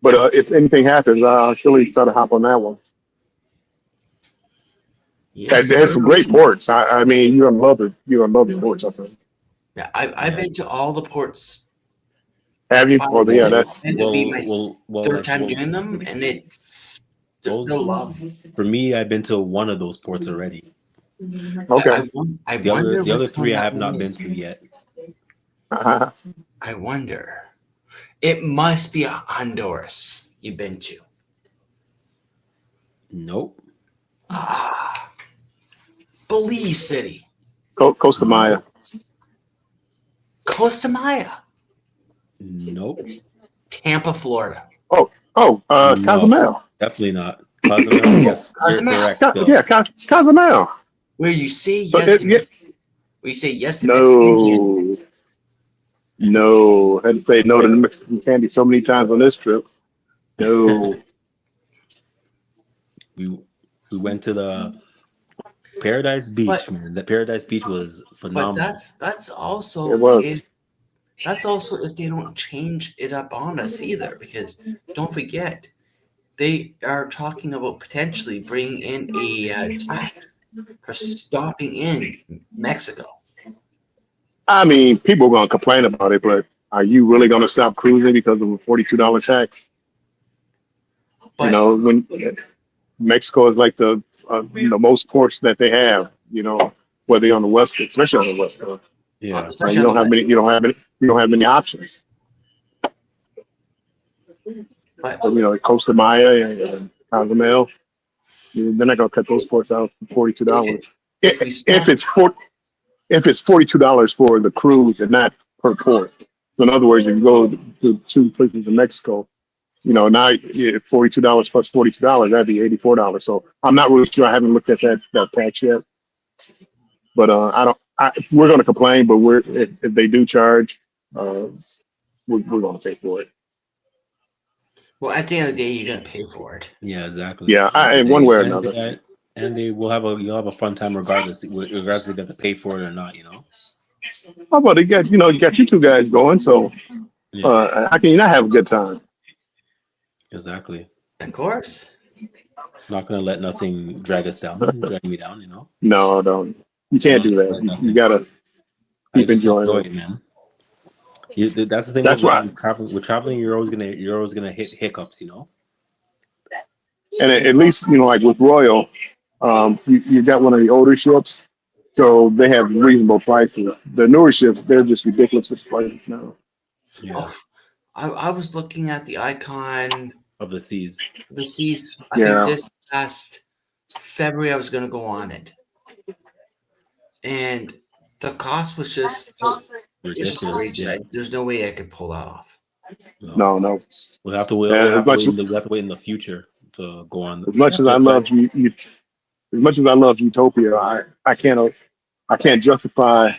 but if anything happens, I'll surely try to hop on that one. Yes, There's some great ports. I mean, you're gonna love it. You're gonna love the ports. I think. Yeah, I've been to all the ports. Have you? Well, yeah, that's It'll be my third time doing them, and it's the love. For me, I've been to one of those ports already. okay. The other three I have not been to yet. I wonder. It must be Honduras you've been to. Nope. Belize City. Costa Maya. Costa Maya. Nope. Tampa, Florida. No, Cozumel. Definitely not. Cozumel. Yes, Cozumel. you're correct. Bill. Yeah, Cozumel. Where you say But yes. We say yes to Mexican candy. No. I had to say no to Mexican candy so many times on this trip. No. We went to the Paradise Beach, man. The Paradise Beach was phenomenal. But that's also It was. That's also if they don't change it up on us either, because don't forget, they are talking about potentially bringing in a tax for stopping in Mexico. I mean, people are going to complain about it, but are you really going to stop cruising because of a $42 tax? But, when Mexico is like the most ports that they have, whether you're on the west, especially on the west coast. Yeah. You don't have many options. But Costa Maya and Cozumel, they're not going to cut those ports out for $42. If it's $42 for the cruise and not per port. So in other words, if you go to two places in Mexico, now $42 plus $42, that'd be $84. So I'm not really sure. I haven't looked at that tax yet. But we're going to complain. But if they do charge, we're going to pay for it. well, at the end of the day, you're gonna pay for it. Yeah, exactly. Yeah, in one way or another. And you'll have a fun time regardless if you got to pay for it or not. How about you got you two guys going? So how can you not have a good time? Exactly. Of course. Not gonna let nothing drag us down, drag me down. No, don't. You can't do that. You gotta keep enjoying it, man. That's the thing. That's right. With traveling, you're always gonna hit hiccups. And at least like with Royal, you got one of the older ships, so they have reasonable prices. The newer ships, they're just ridiculous with prices now. Yeah. Oh, I was looking at the icon Of the seas. The seas. I think this past February I was going to go on it, and the cost was just Ridiculous. Yeah. There's no way I could pull that off. No. We'll have to wait in the future to go on. As much as I love you, as much as I love Utopia, I can't justify.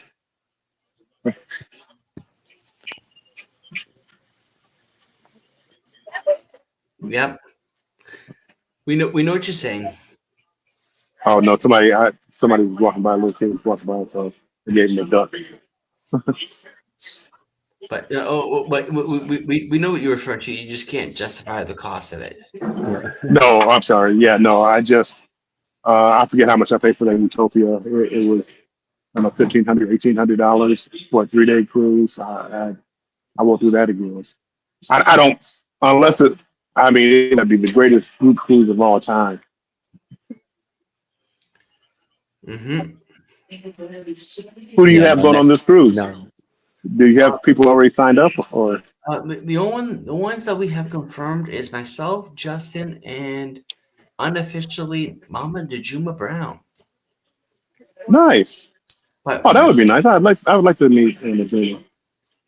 Yep. We know what you're saying. Oh no, somebody was walking by, a little kid was walking by, so I gave him a duck. But but we know what you're referring to. You just can't justify the cost of it. Yeah. No, I'm sorry. Yeah, no, I forget how much I paid for that Utopia. It was I don't know, $1,500, $1,800 for a 3-day cruise. I won't do that again. I don't unless it. I mean, it'd be the greatest group cruise of all time. Mm-hmm. Who do you Yeah. have No, going on this cruise? no. Do you have people already signed up, or The ones that we have confirmed is myself, Justin, and unofficially Mama Dejuma Brown. nice? But Oh, that would be nice. I would like to meet in the team.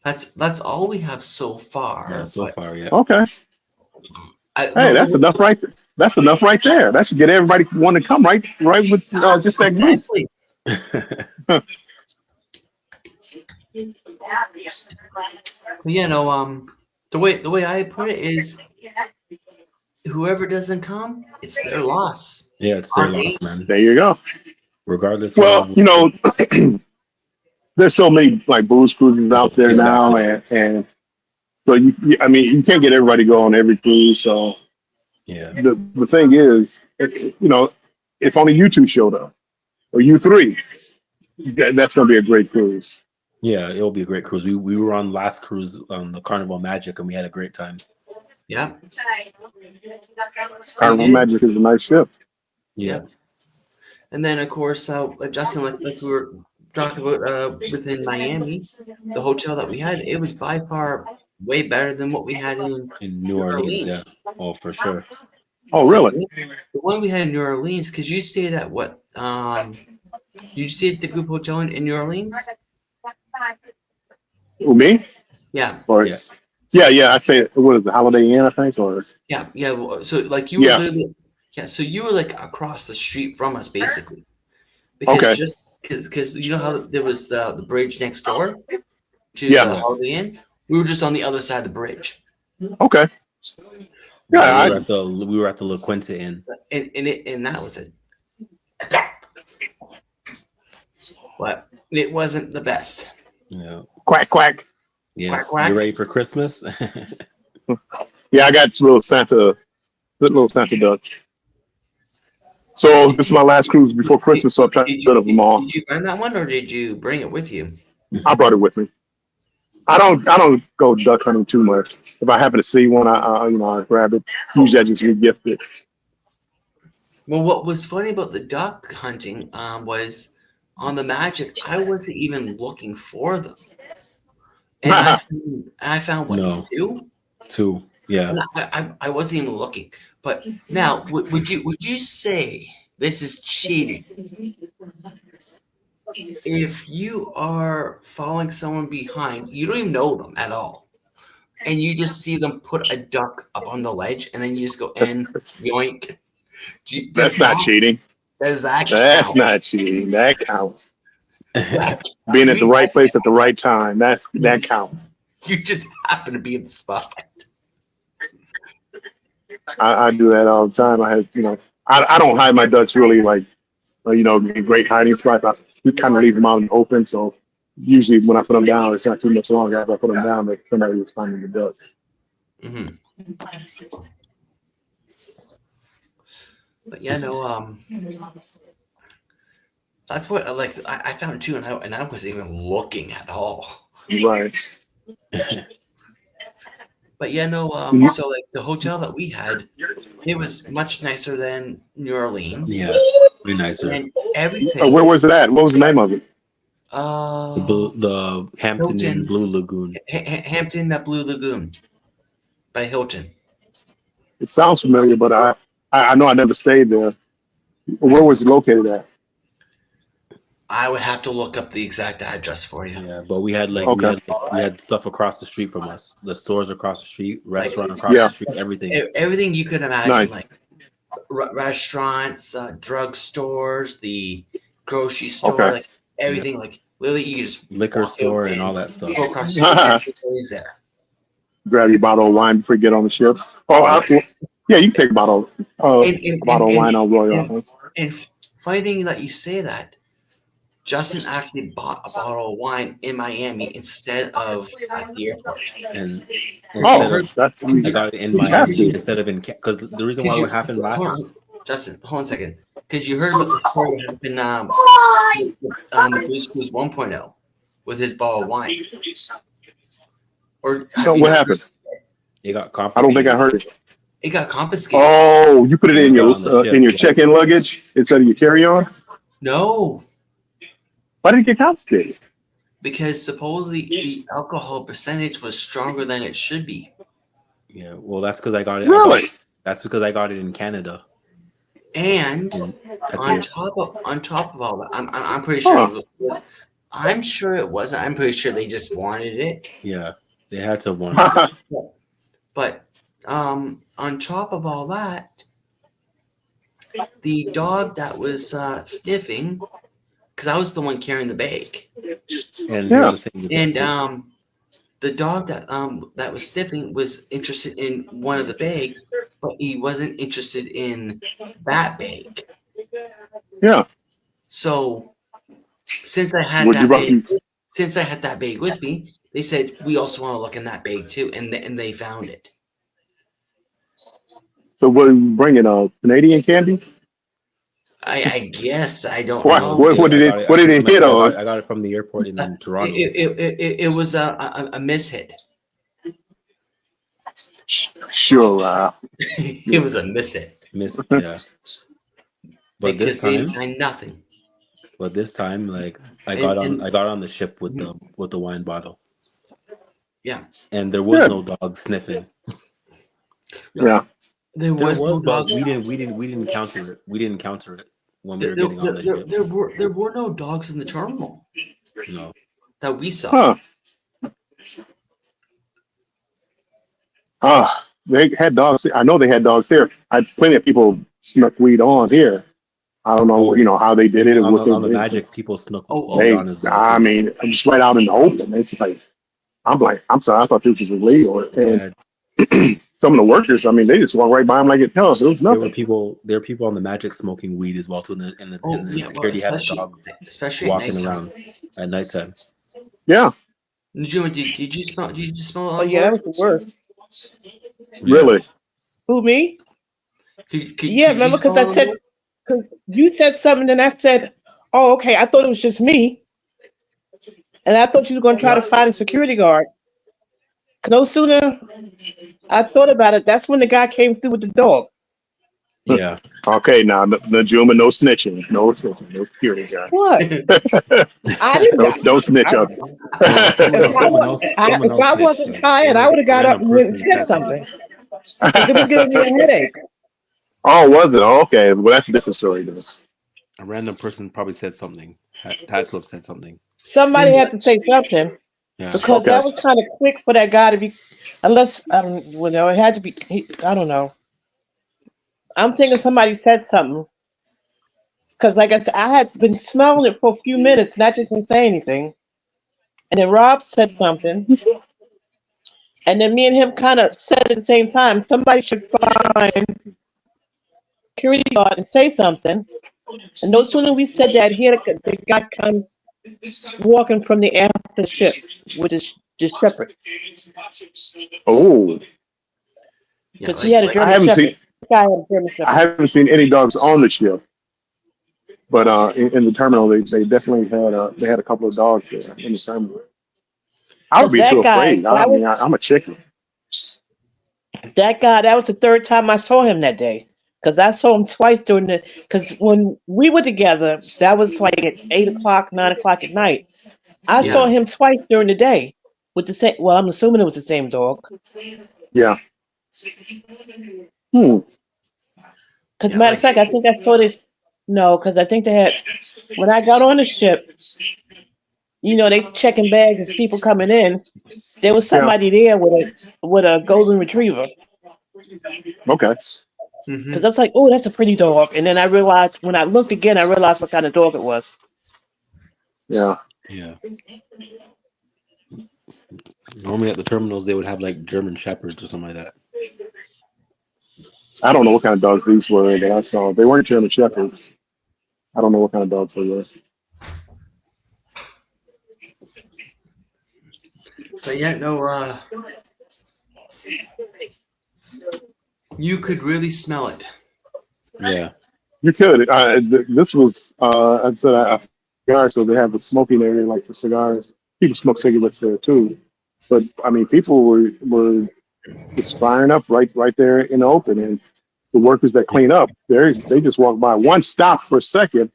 that's all we have so far. Yeah. So But far, yeah. Okay. Hey, that's enough right. That's enough right there. That should get everybody want to come right with just that group. Exactly. But the way I put it is, whoever doesn't come, it's their loss. Yeah, it's their Our loss, gain. man. There you go. Regardless. Well, there's so many like booze cruises out there now, and so I mean, you can't get everybody to go on every cruise. So Yeah. the thing is, if only you two showed up or you three, that's gonna be a great cruise. Yeah, it'll be a great cruise. We were on last cruise on the Carnival Magic, and we had a great time. Yeah. Carnival Magic is a nice ship. Yeah. Yep. And then of course, Justin, like we were talking about within Miami, the hotel that we had, it was by far way better than what we had in In New Orleans, yeah. Oh, for sure. Oh, really? The one we had in New Orleans, because you stayed at what? You stayed at the group hotel in New Orleans? Who, me? Yeah. Or yeah. I'd say what is the Holiday Inn, I think, or Yeah. So like you were Yeah. literally, so you were like across the street from us basically. Because Okay. just because you know how there was the bridge next door to Yeah. the Holiday Inn? We were just on the other side of the bridge. Okay. Yeah, Yeah, we were at the La Quinta Inn. And that was it. But it wasn't the best. Yeah. quack quack. Yes. Quack, quack. You ready for Christmas? Yeah, I got little Santa duck. So this is my last cruise before Christmas, so I'm trying to get of them all. Did you find that one, or did you bring it with you? I brought it with me. I don't go duck hunting too much. If I happen to see one, I grab it. Usually I just regift it. Well, what was funny about the duck hunting was on the Magic, I wasn't even looking for them. And I found what, No. two? Yeah. And I wasn't even looking. But now, would you say this is cheating? If you are following someone behind, you don't even know them at all, and you just see them put a duck up on the ledge, and then you just go and yoink. That's not cheating. Does that That's count? not cheating. That counts. Being at the right place at the right time. That counts. You just happen to be in the spot. I do that all the time. I don't hide my ducks really like, in great hiding spots. We kind of leave them out in the open. So usually when I put them down, it's not too much longer after I put them down that somebody is finding the ducks. Mm-hmm. But that's what I found too, and I wasn't even looking at all. Right. But so like the hotel that we had, it was much nicer than New Orleans. Yeah. Pretty nicer. And everything. Where was it at? What was the name of it? The Hampton Hilton. Inn Blue Lagoon. Hampton Blue Lagoon by Hilton. It sounds familiar, but I know I never stayed there. Where was it located at? I would have to look up the exact address for you. Yeah, but we had we had stuff across the street from us. The stores across the street, restaurant across the street, everything. Everything you could imagine, Nice. like restaurants, drugstores, the grocery store, Okay. like everything. Like literally, you can just Liquor walk out store and all and that stuff. go across the street. Everybody's there. Grab your bottle of wine before you get on the ship. Oh, Yep. yeah, you can take And a bottle of wine on Royal. and, and funny thing that you say that. Justin actually bought a bottle of wine in Miami instead of at the airport. And Because you instead Oh, heard, of that's I you got it in have Miami to. instead of in because the reason why because what you happened hold last. on, Justin, hold on a second. Because you heard about the story what happened the Blues Clues 1.0 with his bottle of wine. Or have So you what not heard? happened? It got I don't think I confiscated. heard it. It got confiscated. Oh, you put it When in it got on the ship, your yeah. check-in luggage instead of your carry-on. No, Why did it get confiscated? because supposedly the alcohol percentage was stronger than it should be. Yeah, well, that's because I got it. Really? That's because I got it in Canada. And At on the top of all that, I'm pretty sure Huh. it was. I'm sure it wasn't. I'm pretty sure they just wanted it. yeah, they had to want it. But on top of all that, the dog that was sniffing, because I was the one carrying the bag, And Yeah. here's the thing: and the dog that was sniffing was interested in one of the bags, but he wasn't interested in that bag. Yeah. So since I had Would you that bag, you, with me, they said we also want to look in that bag too, and they found it. so what are you bringing? Canadian candy? I guess I don't What no, know. what it, what I did got it it what did because it hit on? I got it from the airport in Toronto. It was a mishit. Sure. It was a mishit Yeah, but this because they didn't time, find nothing. like I And got on the ship with mhm, the wine bottle, yeah, and there was Good. no dog sniffing. Yeah. there There was was, no but dogs. we didn't counter it. We didn't counter it when we There, were there, getting on there, the there, ship. there were no dogs in the terminal No, that we saw. Huh. They had dogs. I know they had dogs there. Plenty of people snuck weed on here. I don't know, oh, how they you did it mean and what they on the did. Magic, people snuck Oh, weed They, on as well I too. mean, just right out in the open. It's like, I'm sorry, I thought this was illegal. And Yeah, some of the workers, I mean, they just walk right by them like it tells. It was nothing. there were people on the Magic smoking weed as well too, and oh the yeah. Well, security had the dog especially at walking nighttime. around at nighttime. Yeah, Did you smell? Did you smell it Oh on yeah, that board? was the worst. Yeah, really. Who, me? Yeah, Could you remember because smell I it on said, board? because you said something, and I said, oh, okay, I thought it was just me, and I thought you were going to try No. to find a security guard. 'Cause no sooner I thought about it, that's when the guy came through with the dog. yeah. Okay, now the Juma, no snitching, no security What? guy. I didn't. Don't snitch I, up. No, but if I someone if else I snitched wasn't though. tired, I would have A got up random and went and person said said something something. because it was giving me a headache. Oh, was it? Oh, okay, well that's a different story. Then. A random person probably said something. Had to have said something. Somebody had to say something Yeah. because Okay. that was kind of quick for that guy to be, unless well, no, it had to be. I don't know. I'm thinking somebody said something because, like I said, I had been smelling it for a few minutes, and I just didn't say anything. And then Rob said something, and then me and him kind of said at the same time, somebody should find security guard and say something. And no sooner we said that, here the guy comes walking from the after ship, which is just separate, Oh, Yeah, because he had a I German haven't seen Shepherd. This guy had a German I Shepherd. haven't seen any dogs on the ship, but in the terminal they definitely had they had a couple of dogs there in the terminal. I would Because be too that guy, afraid. I mean, I'm a chicken. that was the third time I saw him that day. Because I saw him twice during the, because when we were together, that was like at 8 o'clock, 9 o'clock at night. I saw yeah. him twice during the day with the same, well, I'm assuming it was the same dog. Yeah. Hmm. Because Yeah, matter of like fact, I think I saw this, no, because I think they had, when I got on the ship, they checking bags as people coming in. There was Yeah. somebody there with a golden retriever. Okay. Mm-hmm. Because I was like, oh, that's a pretty dog. And then I realized, when I looked again, I realized what kind of dog it was. Yeah. Yeah. Normally at the terminals they would have like German shepherds or something like that. I don't know what kind of dogs these were that I saw. They weren't German Shepherds. I don't know what kind of dogs they were. But yeah, no, you could really smell it. Yeah. You could. This was, I said, a cigar, so they have a smoking area like for cigars. People smoke cigarettes there too. But I mean, people were just firing up right there in the open, and the workers that Yeah. clean up, they just walked by. One stopped for a second,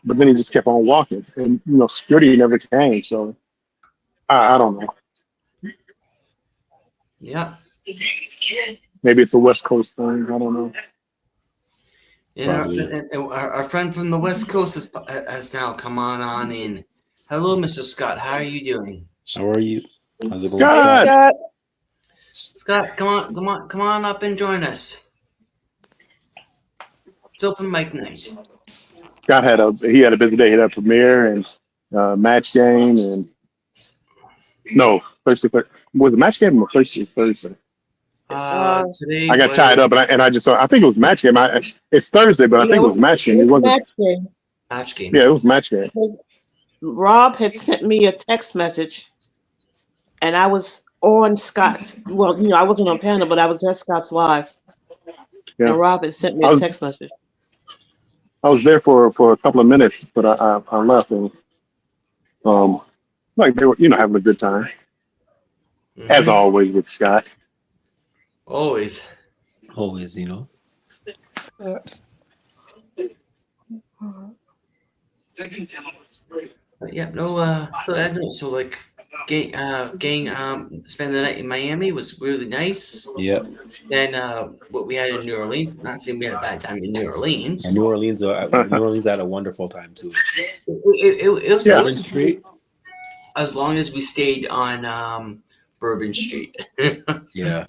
but then he just kept on walking, and security never came. So I don't know. Yeah. Maybe it's a West Coast thing. I don't know. Probably. And our friend from the West Coast has now come on in. Hello, Mr. Scott. How are you doing? How are you? How's it going, Hey, Scott? God, Scott. Scott, come on up and join us. It's open mic night. Scott he had a busy day. He had a premiere and match game, and no, Thursday. Was the match game or Thursday? Uh, Today I got tied up, and I just saw. I think it was match game. It's Thursday, but I yeah, think it was match game. It it's wasn't. match game. match game. Yeah, it was match game. Because Rob had sent me a text message, and I was on Scott's. Well, I wasn't on panel, but I was at Scott's live, Yeah, and Rob had sent me I a was text message. I was there for a couple of minutes, but I left, and like they were having a good time as Mm-hmm. always with Scott. Always. Always, Scott. But yeah, no. So like, gang. Spend the night in Miami was really nice. Yep. Then what we had in New Orleans. Not saying we had a bad time in New And Orleans. New Orleans had a wonderful time too. It was Yeah. Bourbon Street. as long as we stayed on Bourbon Street. Yeah.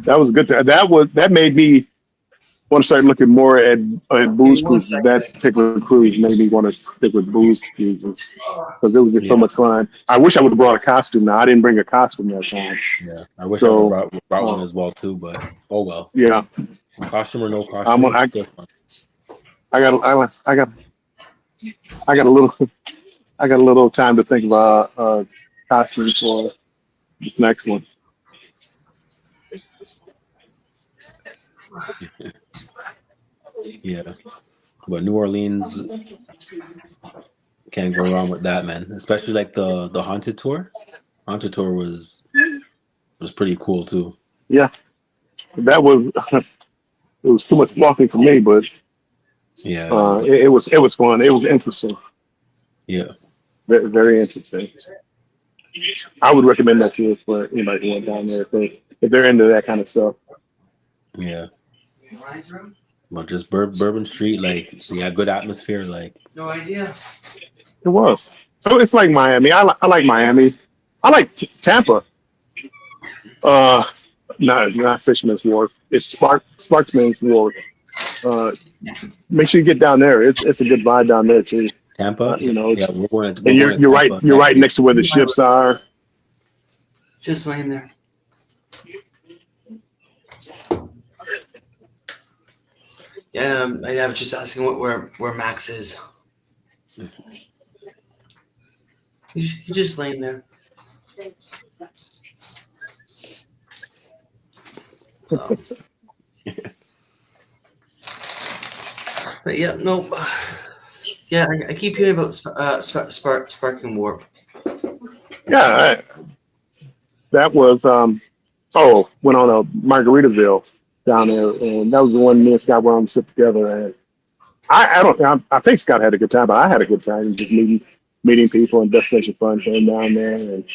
That was good. That made me want to start looking more at booze One cruises. second. That particular cruise made me want to stick with booze cruises because it was just so Yeah. much fun. I wish I would have brought a costume. Now I didn't bring a costume that time. Yeah. I wish I So would have brought one as well too, but oh well. yeah, Costume or no costume, it's still fun. I got I got a little time to think about costume for this next one. Yeah. But New Orleans can't go wrong with that, man. Especially like the haunted tour. Haunted tour was pretty cool too. Yeah, that was it was too much walking for me, but Yeah. It was like, it was fun. It was interesting. yeah. Very, very interesting. I would recommend that tour for anybody who went down there if they're into that kind of stuff. Yeah. But just Bourbon Street, like, yeah, good atmosphere. Like, No idea. It was. So it's like Miami. I like Miami. I like Tampa. Uh, not Fisherman's Wharf. It's Sparkman's Wharf. Make sure you get down there. It's a good vibe down there too. Tampa. Yeah, we're going to And you're right. Tampa You're next right week. next to where the ships are. Just laying there. Yeah, I was just asking where Max is. He's just laying there. So. But yeah, no. Yeah, I keep hearing about Sparking Warp. Yeah, that was went on a Margaritaville down there, and that was the one me and Scott went on to sit together. And I think Scott had a good time, but I had a good time just meeting people and Destination Fun came down there. And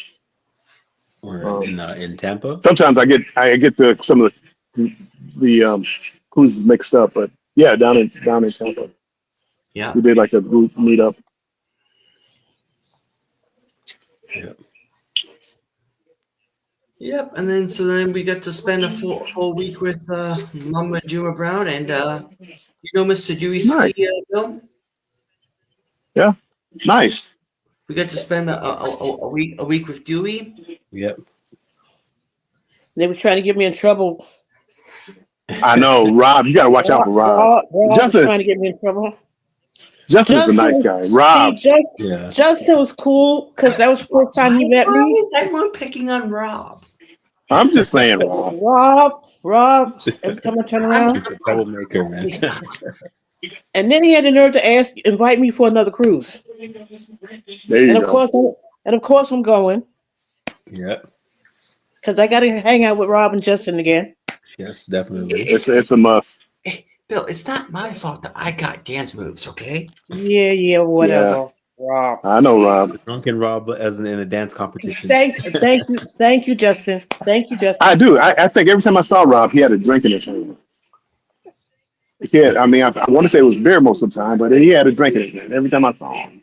Or in Tampa. sometimes I get some of the cruises mixed up, but yeah, down in Tampa, Yeah. we did like a group meetup. Yeah. Yep, and then we got to spend a full week with Mama Juma Brown and Mr. Dewey Nice. Ski Bill. Yeah. Nice. We got to spend a week with Dewey. Yep. They were trying to get me in trouble. I know, Rob. You got to watch out for Rob. Rob was Justin. trying to get me in trouble. Justin is a nice guy. Rob. Yeah. Justin was cool because that was the first time he met Why me. is everyone picking on Rob? I'm just saying, Rob. Rob. Every time I turn around, He's a troublemaker, man. and then he had the nerve to invite me for another cruise. There you go. Of course, I'm going Yep. because I got to hang out with Rob and Justin again. Yes, definitely. It's a must. Hey, Bill, it's not my fault that I got dance moves, okay? Yeah, whatever. Rob. I know, Rob. Drunken Rob as in a dance competition. Thank you, Justin. Thank you, Justin. I do. I think every time I saw Rob, he had a drink in his hand. I mean, I want to say it was beer most of the time, but he had a drink in his hand every time I saw him.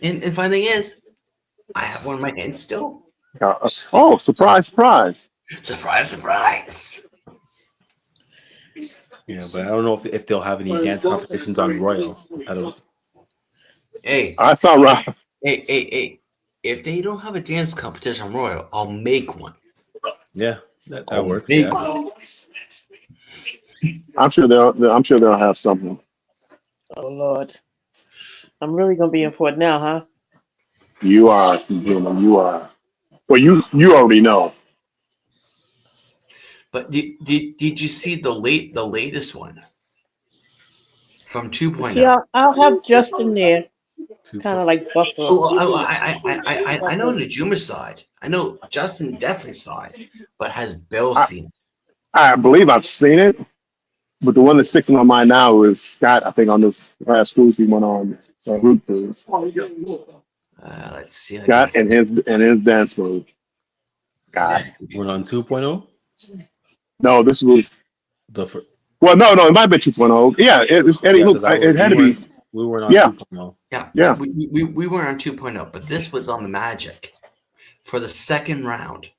And funny thing is, I have one in my hand still. Oh, surprise, surprise. Surprise, surprise. Yeah, but I don't know if they'll have any dance competitions on Royal. I don't. Hey, I saw Rob. hey. If they don't have a dance competition on Royal, I'll make one. Yeah, that works. Make Yeah. one. I'm sure they'll have something. Oh Lord, I'm really gonna be in for it now, huh? You are, Juma, you are. Well, you already know. But did you see the latest one from 2.0? See, I'll have Justin there, kind of like Buffalo. Well, I know Najuma's side. I know Justin definitely side, but has Bill seen it? I believe I've seen it, but the one that sticks in my mind now is Scott. I think on this last cruise he went on, route cruise. Let's see. Scott and his dance move. God. We're on 2.0. No, this was. The Well, no, it might be 2.0. Yeah, it had to be. We weren't on Yeah. 2.0. Yeah. We were on 2.0, but this was on the Magic for the second round.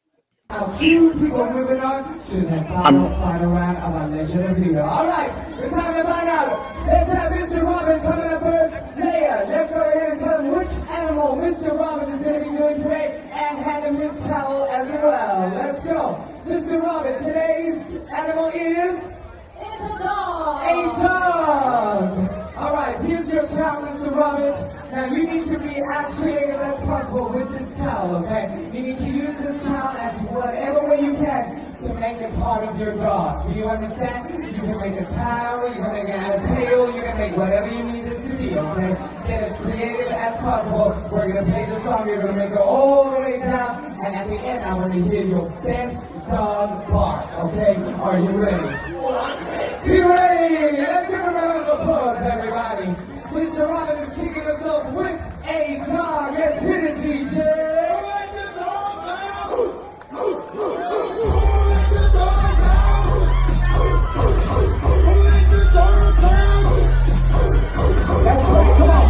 A few people moving on to the final round of our legendary video. All right, it's time to find out. Let's have Mr. Robin coming up first. Leia, let's go ahead and tell him which animal Mr. Robin is going to be doing today and hand him his towel as well. Let's go. Mr. Robin, today's animal is? It's a dog. A dog. All right, here's your towel, Mr. Roberts. Now you need to be as creative as possible with this towel, okay? You need to use this towel as whatever way you can to make it part of your dog. Do you understand? You can make a towel, you can make it a tail, you can make whatever you need it to be, okay? Get as creative as possible. We're gonna play the song, you're gonna make it all the way down, and at the end I want to hear your best dog bark, okay? Are you ready? Be ready! Let's give a round of applause, everybody. Mr. Robin is kicking us off with a dog. Let's hit it, DJ. Who let the dog out? Who let the dog out? Who let the dog out? That's right, come on.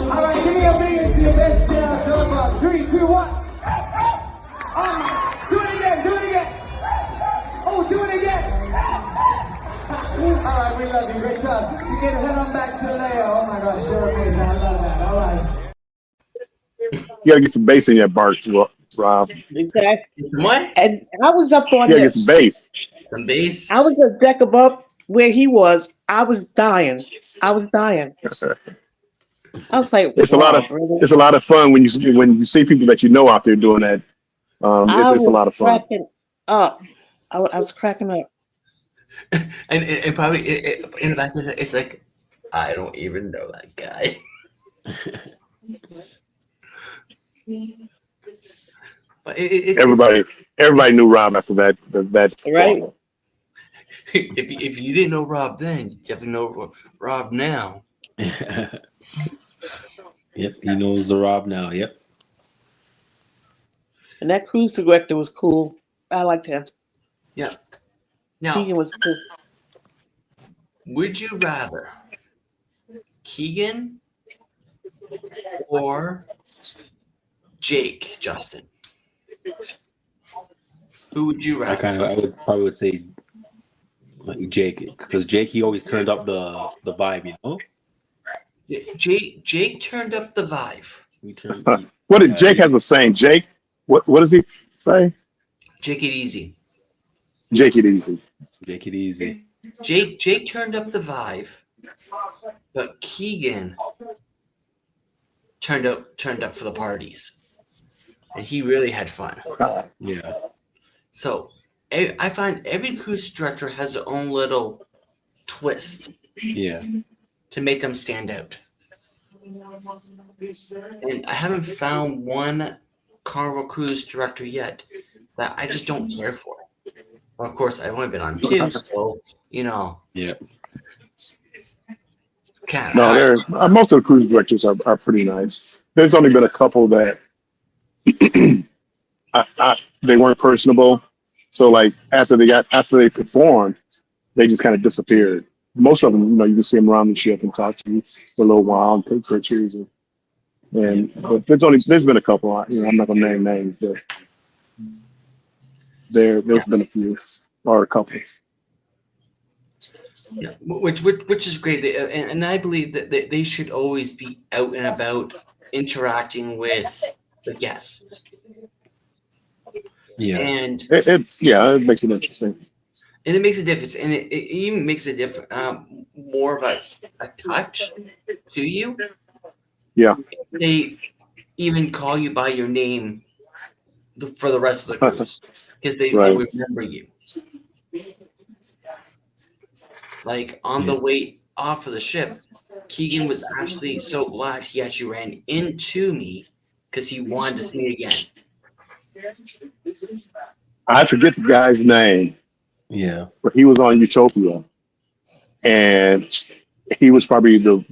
All right, give me a minute to your best dog bark. 3, 2, 1. Do it again, do it again. Oh, do it again. All right, we love you. Great job. You can head on back to Leia. Oh my gosh, you're amazing. I love that. All right. You gotta get some bass in that bark, Rob. Exactly. What? And I was up on You gotta get some bass. Some bass? I was a deck above where he was. I was dying. I was like, It's a lot of fun when you see people that you know out there doing that. It's a lot of fun. Cracking up. I was cracking up. And probably in the back of it, it's like, I don't even know that guy. But everybody knew Rob after that. Right. If you didn't know Rob then, you definitely know Rob now. Yep, he knows the Rob now. Yep. And that cruise director was cool. I liked him. Yeah. Now, Keegan was cool. would you rather Keegan or Jake, Justin? Who would you rather? I would probably would say like Jake, because Jake, he always turned up the vibe, you know. Jake turned up the vibe. What did Jake have to say? Jake, what does he say? Jake it easy. Jake it easy. Jake it easy. Jake turned up the vibe, but Keegan turned up for the parties, and he really had fun. Yeah. So I find every cruise director has their own little twist. Yeah. To make them stand out. And I haven't found one Carnival cruise director yet that I just don't care for. Well, of course, I've only been on 2, so Yeah. No, there's most of the cruise directors are pretty nice. There's only been a couple that they weren't personable. So like after they performed, they just kind of disappeared. Most of them, you can see them around the ship and talk to you for a little while and take pictures. But there's been a couple. I'm not gonna name names, but there's been a few or a couple. Yeah, which is great, and I believe that they should always be out and about, interacting with the guests. Yeah, and it makes it interesting. And it makes a difference, and it even makes a difference, more of a touch to you. Yeah. They even call you by your name for the rest of the cruise because they remember you. Like on the way off of the ship, Keegan was actually so glad he actually ran into me because he wanted to see me again. I forget the guy's name. Yeah, but he was on Utopia, and he was probably the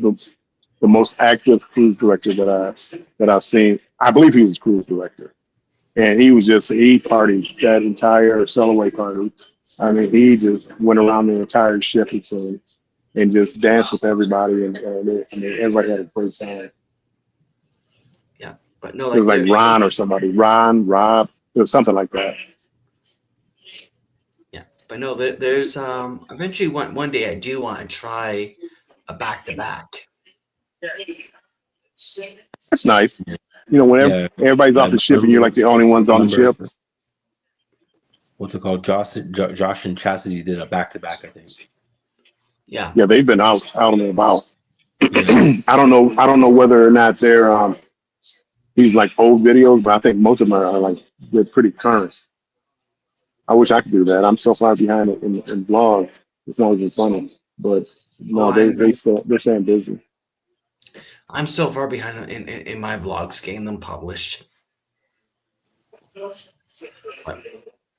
most active cruise director that I've seen. I believe he was cruise director, and he partied that entire Sellaway party. I mean, he just went around the entire ship and just danced with everybody, and everybody had a great time. Yeah, but no, it was like Ron or somebody, Rob, it was something like that. But no, there's eventually one day I do want to try a back-to-back. That's nice. Whenever everybody's off the ship and you're like the only ones on the ship. What's it called? Josh and Chastity did a back-to-back, I think. Yeah. Yeah, they've been out and about. Yeah. I don't know whether or not they're these like old videos, but I think most of them are like they're pretty current. I wish I could do that. I'm so far behind in blogs. It's not even funny, but no, they're staying busy. I'm so far behind in my vlogs, getting them published. But,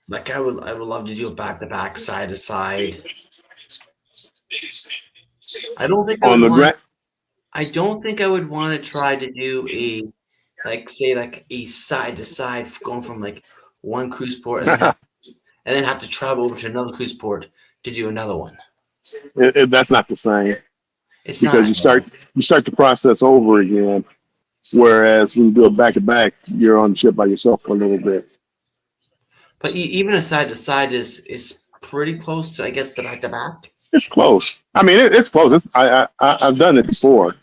like I would love to do a back-to-back, side-to-side. I don't think I would want to try to do a side-to-side, going from like one cruise port and then have to travel over to another cruise port to do another one. That's not the same. It's because you start the process over again. Whereas when you do it back to back, you're on the ship by yourself for a little bit. But even a side to side is pretty close to, I guess, the back to back. It's close. I mean, it's close. I've done it before,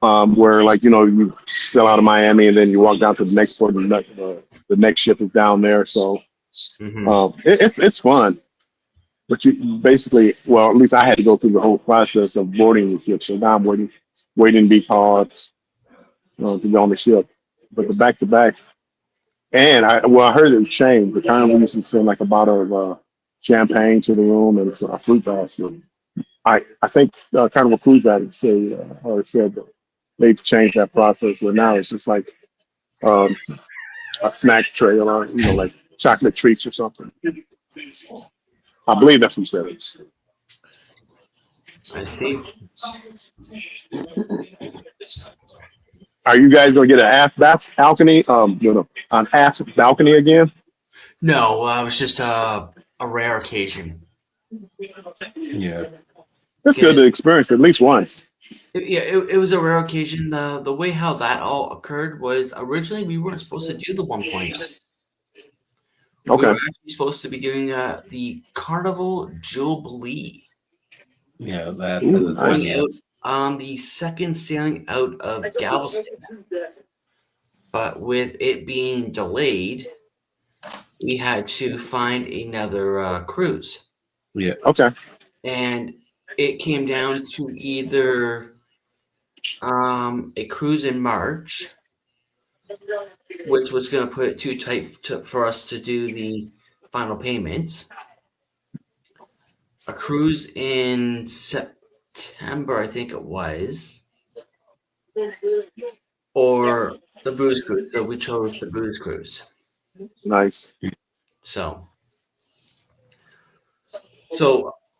where you sail out of Miami and then you walk down to the next port, and the next ship is down there. So it's fun. But you basically, well, at least I had to go through the whole process of boarding the ship. So now I'm waiting to be called to go on the ship. But the back to back, and I heard it changed. The Carnival used to send like a bottle of champagne to the room and a fruit basket. I think Carnival Cruise Guide said that they've changed that process where now it's just like a snack tray or like chocolate treats or something. I believe that's what he said. I see. Are you guys going to get an aft balcony? An aft balcony again? No, it was just a rare occasion. Yeah, it's good to experience at least once. It was a rare occasion. The way how that all occurred was originally we weren't supposed to do the 1.0. We were Okay. actually supposed to be doing the Carnival Jubilee Yeah, that Ooh, that's going one. Yeah, nice. out on the second sailing out of Galveston. But with it being delayed, we had to find another cruise. yeah, Okay. And it came down to either a cruise in March, which was going to put it too tight for us to do the final payments, a cruise in September, I think it was, or the booze cruise. So we chose the booze cruise. Nice. So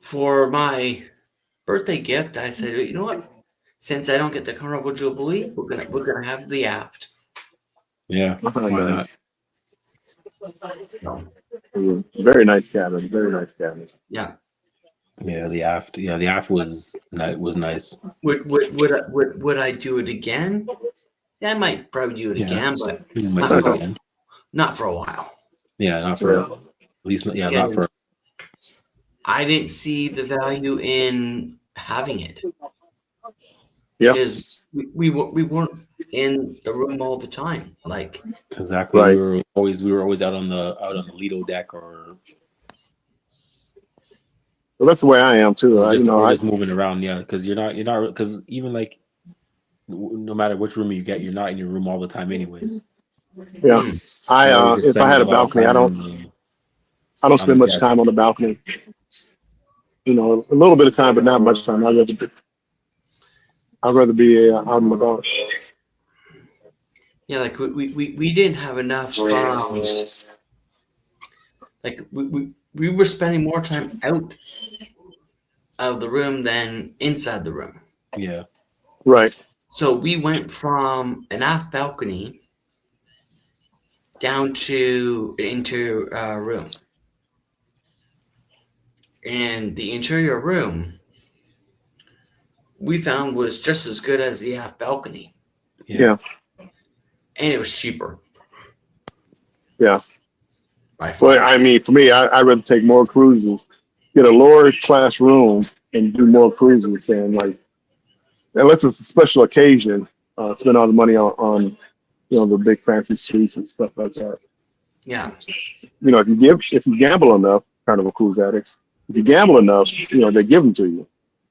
for my birthday gift, I said, you know what? Since I don't get the Carnival Jubilee, we're gonna have the aft. yeah. Why not? So, Very nice cabin. Very nice cabin. yeah. Yeah, the aft. Yeah, the aft was nice. Would I do it again? Yeah, I might probably do it Yeah, again, but you might not do it for, again. not for a while. Yeah, not for at least. Yeah, not for. I didn't see the value in having it Yeah. because we weren't in the room all the time. Like, Exactly. Right. We were always out on the Lido deck or Well, that's the way I am too. just You know, or I just moving around. Yeah, because you're not because even like no matter which room you get, you're not in your room all the time, anyways. yeah. You're always just If I spending had a a lot of balcony, time I don't on the spend much deck. time on the balcony. You know, a little bit of time, but not much time. I'd rather be out on the balcony. yeah, like we didn't have enough. Like we were spending more time out of the room than inside the room. Yeah, Right. So we went from an aft balcony down to an interior room. And the interior room we found was just as good as the aft balcony. Yeah. And it was cheaper Yeah. by far. Well, I mean, for me, I'd rather take more cruises, get a lower class room, and do more cruises than like, unless it's a special occasion, spend all the money on the big fancy suites and stuff like that. Yeah. You know, if you gamble enough, Carnival Cruise Addicts, if you gamble enough, they give them to you.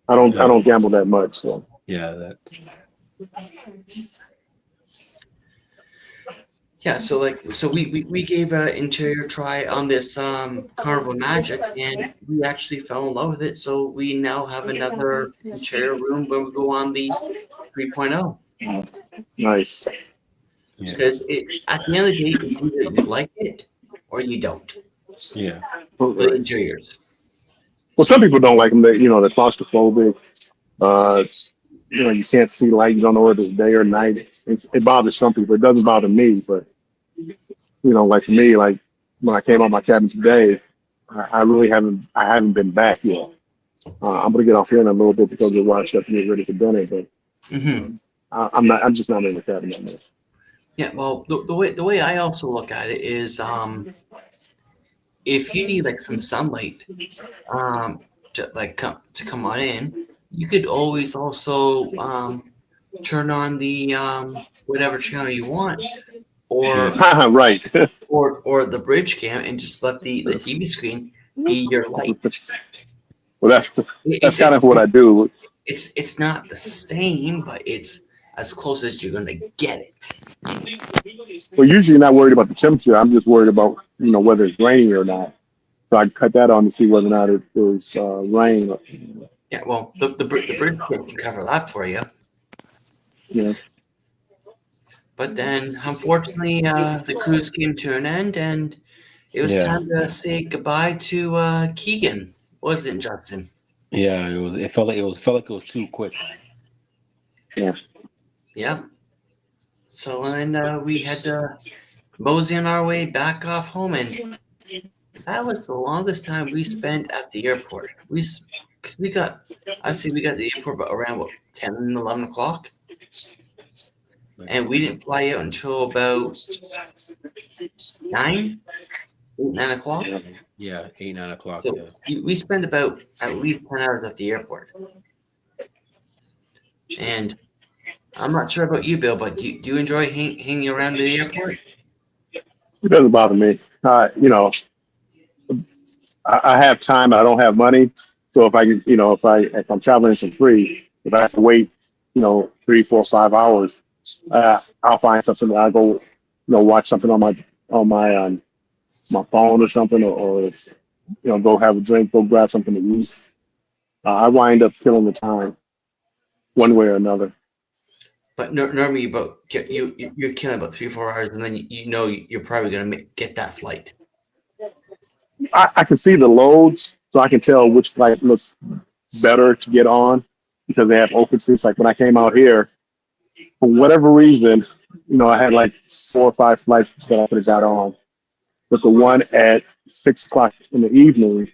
I don't gamble that much, so. yeah. That Yeah, so we gave an interior try on this Carnival Magic, and we actually fell in love with it. So we now have another interior room when we go on the 3.0. Nice. yeah, Because at the end of the day, it's either you like it or you don't. yeah, The interiors. Well, some people don't like them. They're claustrophobic. You can't see light. You don't know whether it's day or night. It bothers some people. It doesn't bother me, but like for me, like when I came out my cabin today, I really haven't been back yet. I'm gonna get off here in a little bit because we're watching up to get ready for dinner, but I'm just not in the cabin that much. Yeah, well, the way I also look at it is, if you need like some sunlight, to come on in, you could always also turn on the whatever channel you want, or Right. or the bridge cam, and just let the TV screen be your light. Well, that's It's kind of what I do. it's not the same, but it's as close as you're gonna get it. Well, usually not worried about the temperature. I'm just worried about whether it's raining or not. So I cut that on to see whether or not it was rain. Yeah, well, the bridge cam can cover that for you. Yeah. But then, unfortunately, the cruise came to an end, and it was time to say goodbye to Keegan, wasn't it, Justin? yeah. It felt like it was too quick. Yeah. Yep. So then we had to mosey on our way back off home, and that was the longest time we spent at the airport. Because I'd say we got the airport about around, what, 10, 11 o'clock? And we didn't fly out until about 9, 9 o'clock. Yeah, 8, 9 o'clock. So Yeah. we spend about at least 10 hours at the airport. And I'm not sure about you, Bill, but do you enjoy hanging around the airport? It doesn't bother me. I have time. I don't have money. So if I, if I'm traveling for free, if I have to wait, 3, 4, 5 hours, I'll find something that I go, watch something on my phone or something, or go have a drink, go grab something to eat. I wind up killing the time one way or another. But normally, you're killing about 3 or 4 hours, and then you're probably gonna get that flight. I can see the loads, so I can tell which flight looks better to get on because they have open seats. Like when I came out here, for whatever reason, I had like 4 or 5 flights that I could have got on, but the one at 6 o'clock in the evening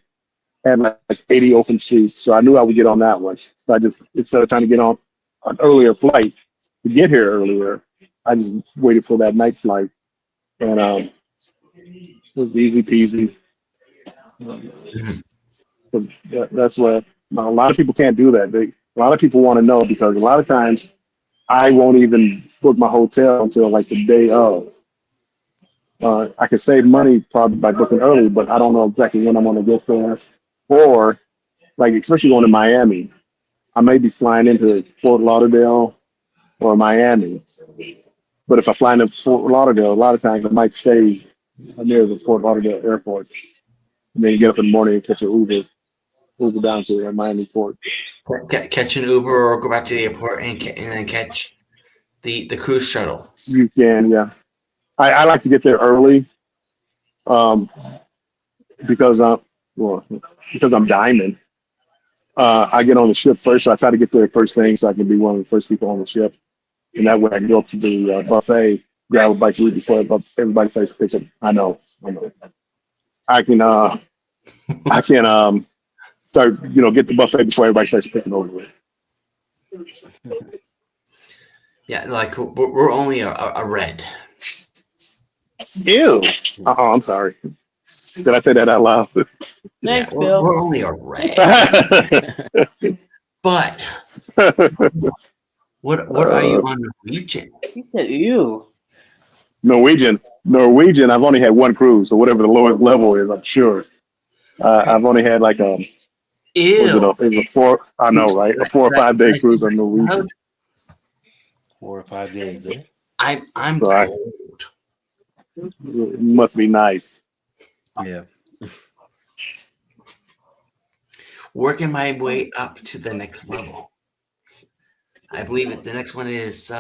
had like 80 open seats, so I knew I would get on that one. So I just, instead of trying to get on an earlier flight to get here earlier, I just waited for that night flight, and it was easy peasy. So that's what a lot of people can't do that. A lot of people want to know because a lot of times I won't even book my hotel until like the day of. I can save money probably by booking early, but I don't know exactly when I'm going to get there. Or like especially going to Miami, I may be flying into Fort Lauderdale or Miami. But if I fly into Fort Lauderdale, a lot of times I might stay near the Fort Lauderdale airport. And then you get up in the morning and catch an Uber down to Miami Port. Catch an Uber or go back to the airport and then catch the cruise shuttle. You can, yeah. I like to get there early, because I'm diamond. I get on the ship first, so I try to get there first thing so I can be one of the first people on the ship, and that way I can go up to the buffet, grab a bite to eat before everybody starts picking. I know. I can start, get the buffet before everybody starts picking over it. Yeah, like we're only a red. Ew. I'm sorry. Did I say that out loud? Thanks, Yeah, Bill. we're only a red. But what are you on Norwegian? He said, "Ew." Norwegian. I've only had one cruise, so whatever the lowest level is, I'm sure. I've only had like Ew. it was a 4. I know, right? A 4 or 5 day cruise on Norwegian. 4 or 5 days. Eh? I'm So gold. It must be nice. Yeah. Working my way up to the next level. I believe the next one is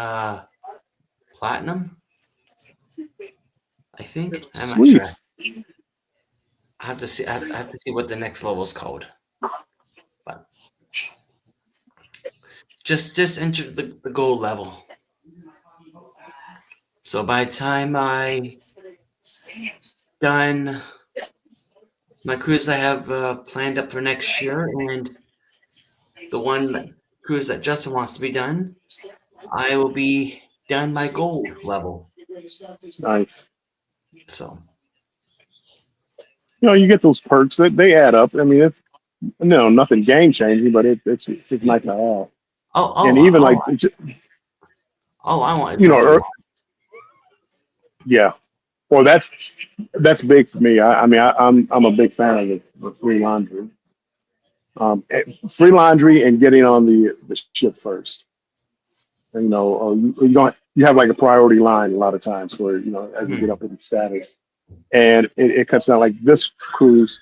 platinum. I think. I'm not Sweet. sure. I have to see. I have to see what the next level is called. But just entered the gold level. So by the time I done my cruise I have planned up for next year, and the cruise that Justin wants to be done, I will be done my gold level. Nice. So You get those perks that they add up. I mean, it's nothing game changing, but it's nice to have. And even like, all I want is yeah. Well, that's big for me. I'm a big fan of the free laundry. Free laundry and getting on the ship first. And, you have like a priority line a lot of times where as you get up in status, and it cuts down. Like this cruise,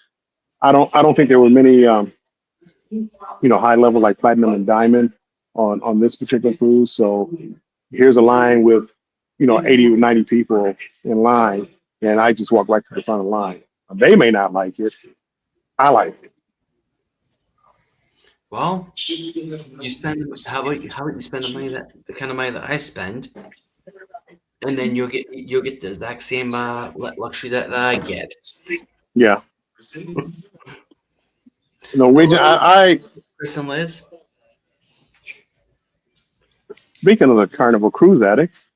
I don't think there were many high level like platinum and diamond on this particular cruise. So here's a line with 80 or 90 people in line, and I just walk right to the front of the line. They may not like it. I like it. Well, you spend how about you spend the kind of money that I spend, and then you'll get the exact same luxury that I get. Yeah. Norwegian. I Chris and Liz. speaking of the Carnival cruise addicts,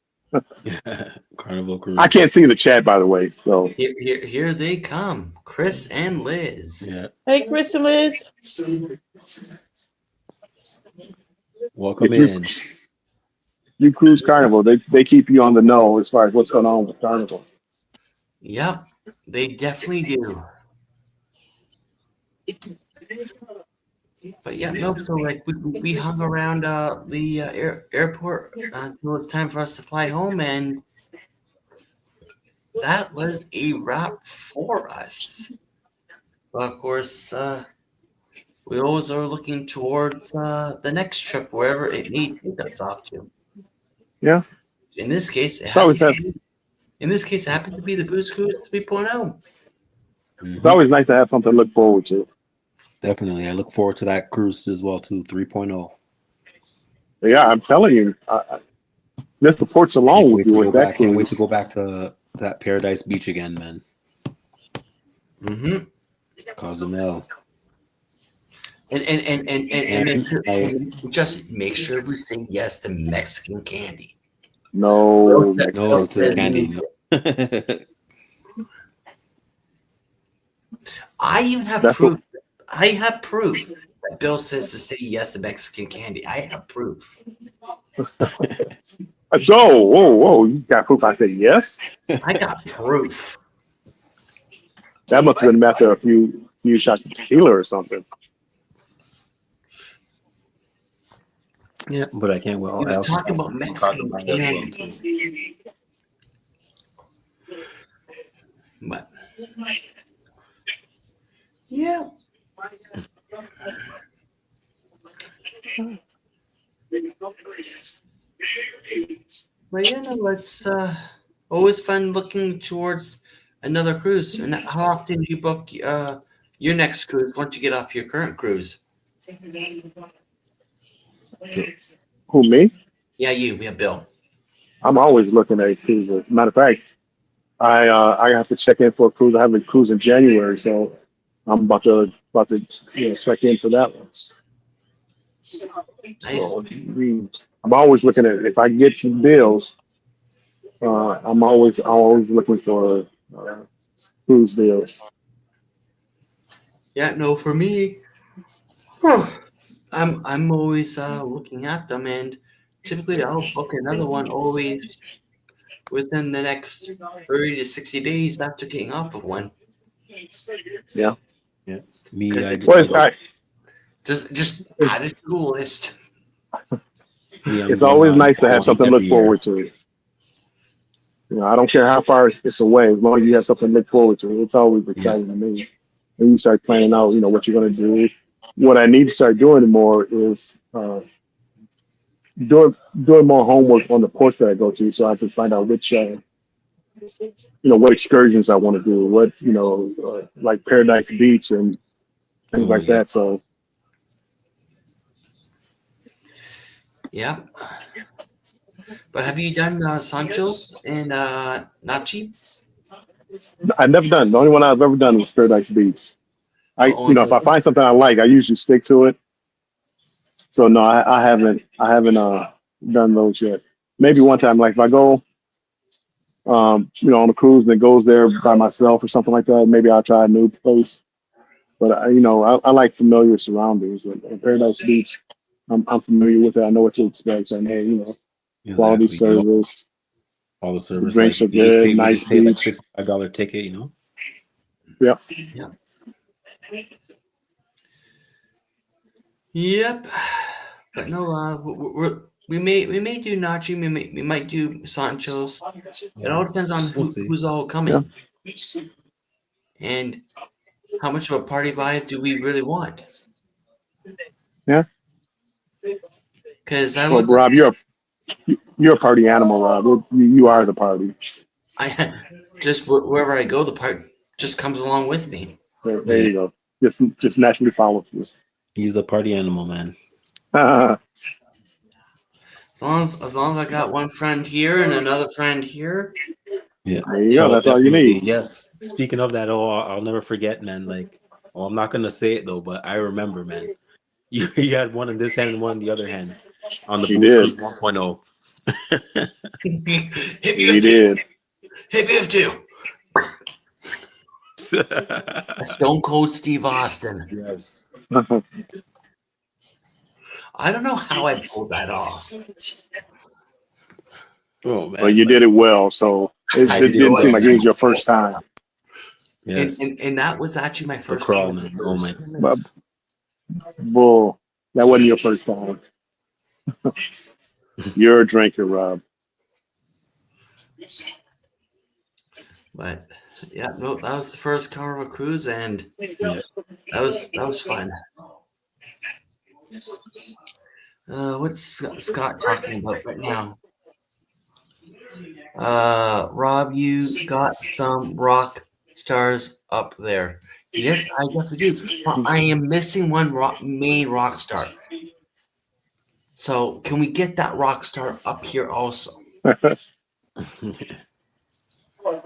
Carnival I cruise. can't see the chat by the way. So Here they come, Chris and Liz. Yeah. Hey, Chris and Liz. Welcome if you in. you cruise Carnival, they keep you on the know as far as what's going on with Carnival. Yep, they definitely do. But yeah, no. So like we hung around the airport until it's time for us to fly home, and that was a wrap for us. Well, of course, we always are looking towards the next trip, wherever it may take us off to. Yeah, In this case, it it's always happens. In this case, it happens to be the Booze Cruise 3.0. it's always nice to have something to look forward to. Definitely. I look forward to that cruise as well too. 3.0. But yeah, I'm telling you, just the ports Can't alone would wait be to worth go that back. Can't wait to cruise. go back to that Paradise Beach again, man. Mm-hmm. Cozumel. And make sure, I just make sure we say yes to Mexican candy. No no Mexican to the candy. candy. No. I even have That's what. proof. I have proof that Bill says to say yes to Mexican candy. I have proof. So, whoa! You got proof? I said yes. I got proof. That must have been after a few shots of tequila or something. Yeah, but I can't. He Well, I was also talking can't about wait to see Mexican Cozumel as well candy. too. But yeah. But yeah, no, it's always fun looking towards another cruise. And how often do you book your next cruise once you get off your current cruise? Who me? Yeah, yeah, Bill. I'm always looking at cruises. Matter of fact, I have to check in for a cruise. I have a cruise in January, so I'm about to check in for that one. Nice. So I'm always looking at if I get some deals. I'm always looking for cruise deals. Yeah, no, for me, I'm always looking at them, and typically I'll book another one always within the next 30 to 60 days after getting off of one. Yeah. Yeah, me. Because I Well, you know just add it to the list. me. I'm it's going always on nice to have something to every look year. forward to. I don't care how far it's away, as long as you have something to look forward to. It's always Yeah, exciting to me. When you start planning out, what you're going to do. What I need to start doing more is doing more homework on the ports that I go to, so I can find out which what excursions I want to do, what like Paradise Beach and things oh like yeah. that. So Yeah. But have you done Sancho's and Nachi? I've never done. The only one I've ever done was Paradise Beach. Oh, If I find something I like, I usually stick to it. So no, I haven't done those yet. Maybe one time, like if I go, on a cruise that goes there by myself or something like that, maybe I'll try a new place. But I like familiar surroundings. And Paradise Beach, I'm familiar with it. I know what to expect. And hey, quality Exactly. You know, service, all the the service. drinks Like are good, we nice just paid like beach. $65 ticket. You know. Yep. yeah. Yep. But no, we may do Nachi. We might do Sancho's. It Yeah, all depends on we'll see. who's all Yeah. coming and how much of a party vibe do we really want. Yeah. Because I Well, look, Rob, you're a party animal, Rob. You are the party. I just wherever I go, the part just comes along with me. There Yeah, you go. Just naturally follow you. he's a party animal, man. There As long as I got one friend here and another friend here, Yeah. you go. Oh, That's all you definitely. need. Yes. Speaking of that, I'll never forget, man. Like Oh, I'm not gonna say it though, but I remember, man. You had one in this hand and one in the other hand on the He Booze did. Cruise 1.0. Hit me He with two. did. Hit me with two. A Stone Cold Steve Austin. Yes. I don't know how I pulled that off. Oh But man, you did like it well, so I it did it didn't seem well, like it was man. your first time. And, Yes. and and that was actually my The first crawl, Carnival man. Oh my cruise. But goodness. bull, that wasn't your first time. You're a drinker, Rob. But yeah, no, that was the first Carnival cruise, and Yeah. that was fun. What's Scott talking about right now? Rob, you got some rock stars up there. Yes, I definitely do. But I am missing one main rock star. So can we get that rock star up here also?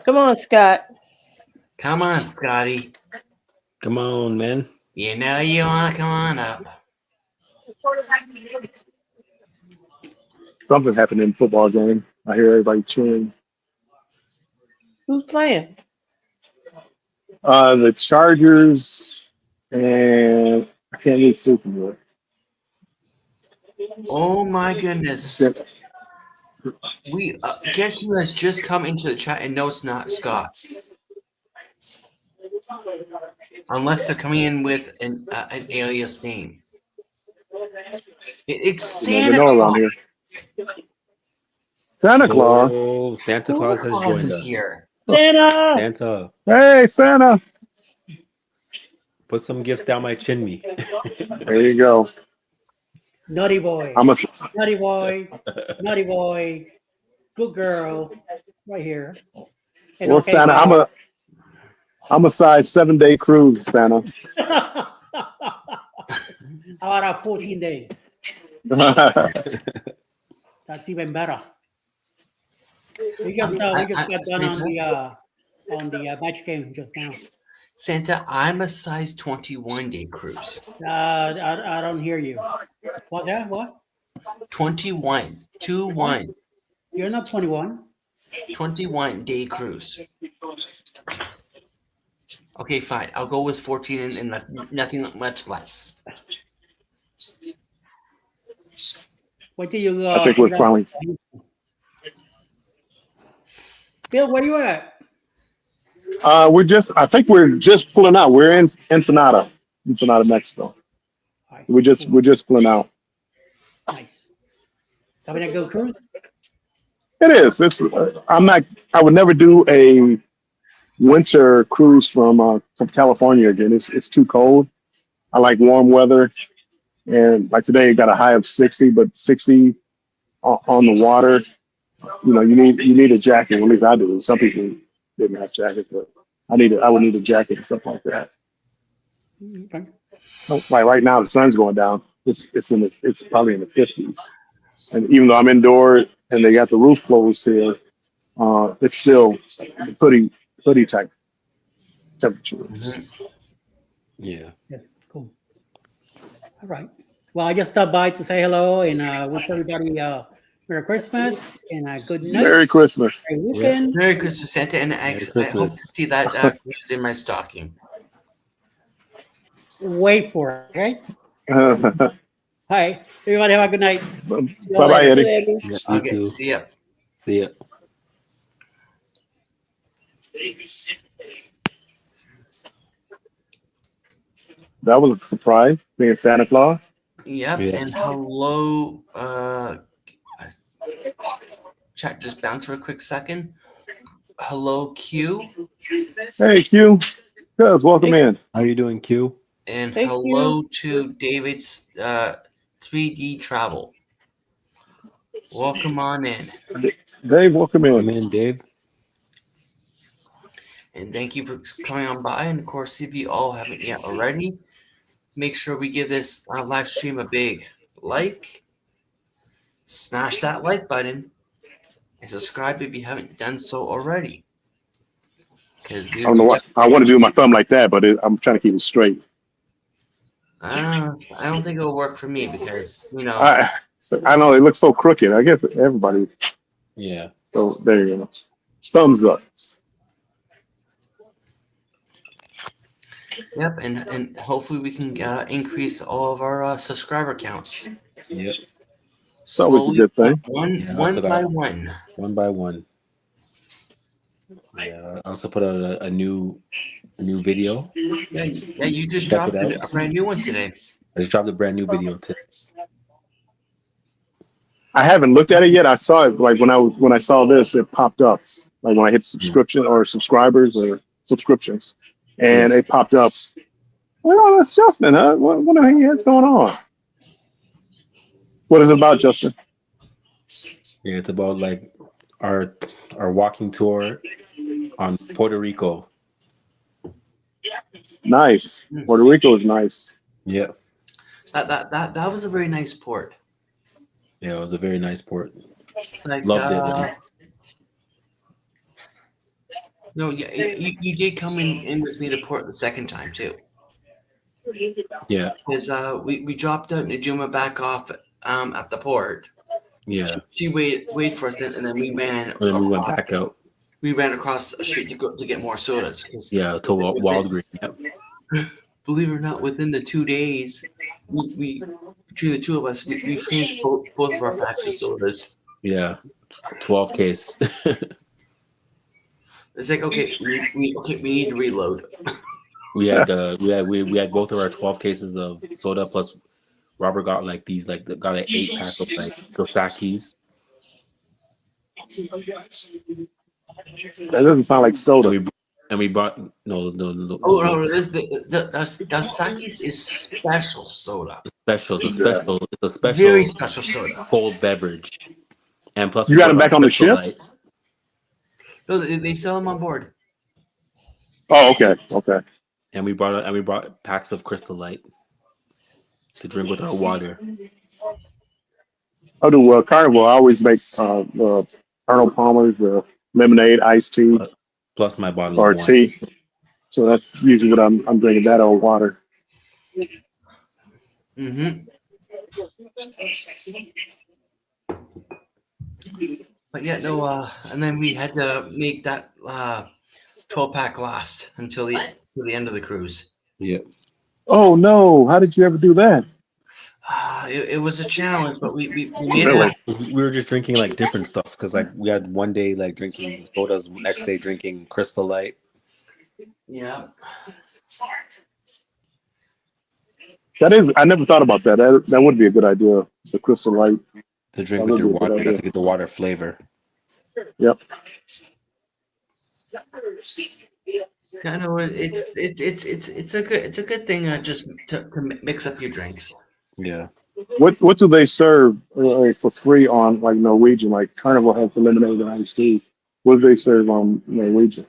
Come on, Scott. Come on, Scotty. Come on, man. You know you wanna come on up. Something happened in the football game. I hear everybody cheering. Who's playing? The Chargers and I can't even see from it. Oh my goodness. We guess who has just come into the chat, and no, it's not Scott. Unless they're coming in with an alias name. It's You never Santa know around Claus. here. Santa Claus. Oh, Santa Santa Claus has Claus joined is us. here. Santa. Santa, Hey, Santa. put some gifts down my chimney. There you go. Naughty boy, I'm a naughty boy, naughty boy, good girl, right here. And well, okay, Santa. I'm a size 7-day cruise, Santa. how about a 14-day? That's even better. We just got done on the match game just now. Santa, I'm a size 21 day cruise. I don't hear you. What's that? What? 21. 2-1. You're not 21. 21 day cruise. Okay, fine. I'll go with 14 and nothing much less. Wait till you I think we're finally. Bill, where you at? I think we're just pulling out. We're in Ensenada, Mexico. All right, We're just pulling out. nice. Having a good cruise? It is. I would never do a winter cruise from California again. It's too cold. I like warm weather, and like today, it got a high of 60, but 60 on the water. You know, you need a jacket. At least I do. Some people didn't have jackets, but I would need a jacket and stuff like that. Okay. Like right now, the sun's going down. It's probably in the 50s, and even though I'm indoors and they got the roof closed here, it's still hoodie type temperature. Yeah. Yeah, cool. All right. Well, I just stopped by to say hello and wish everybody Merry Christmas and a good night. Merry Christmas. Merry Yeah. weekend. Merry Christmas, Santa, and I Merry hope to Christmas. see that cruise in my stocking. Wait for it, okay? Bye Hi. Everybody have a good night. bye, Eddie. Yeah, you Okay, too. see ya. See ya. That was a surprise, being Santa Claus. Yep, Yeah. and hello, chat just bounced for a quick second. Hello, Q, Hey, Q. Cuz, welcome in. How you doing, Q? and Thank hello to David's 3D Travel. Welcome on in, Dave, welcome Come in. in, Dave. and thank you for coming on by. And of course, if you all haven't yet already, make sure we give this live stream a big like, smash that like button, and subscribe if you haven't done so already. because I don't know what I want to do with my thumb like that, but I'm trying to keep it straight. I don't think it'll work for me because I know it looks so crooked. I guess everybody. Yeah. So there you go. Thumbs up. Yep, and hopefully we can increase all of our subscriber counts. Yep. It's always a Slowly, good thing. one by one. One by one. Yeah. I also put out a new video. Yeah, you just Check it dropped out. a brand new one today. I just dropped a brand new video today. I haven't looked at it yet. I saw it like when I saw this, it popped up. Like when I hit subscription or subscribers or subscriptions, and it popped up. Well, that's Justin, huh? What the heck is going on? What is it about, Justin? Yeah, it's about like our walking tour on Puerto Rico. Nice. Puerto Rico is nice. Yeah. That was a very nice port. Yeah, it was a very nice port. Like, Loved it. no, yeah, you did come in with me to port the second time too. Yeah. Because we dropped out Najuma back off at the port. Yeah. She waited for us, and then we ran. And then we went back out. We ran across the street to get more sodas. Yeah, to Wild Green. Yep. Believe it or not, within the 2 days, we between the two of us, we finished both of our packs of sodas. Yeah, 12 case. It's like, okay, we need to reload. we had both of our 12 cases of soda, plus Robert got got an 8-pack of like Dos Equis. That doesn't sound like soda. And we bought no. Oh no, the Dos Equis is special soda. It's a special, very special soda, cold beverage. And plus, you got them back on the ship. Light. No, they sell them on board. Oh, okay. And we brought packs of Crystal Light to drink with our water. I do Carnival. I always make Arnold Palmer's lemonade, iced tea, plus my bottle or of wine. tea. So that's usually what I'm drinking. That or water. Mm-hmm. But yeah, no. And then we had to make that 12-pack last until the end of the cruise. Yeah. Oh no! How did you ever do that? It was a challenge, but we made Really? it. We were just drinking like different stuff because like we had one day like drinking sodas, next day drinking Crystal Light. Yeah. That is. I never thought about that. That would be a good idea. The Crystal Light To drink with your water, to get the water flavor. Yep. I know it's a good thing just to mix up your drinks. Yeah. What do they serve for free on like Norwegian? Like Carnival has the lemonade and iced tea. What do they serve on Norwegian?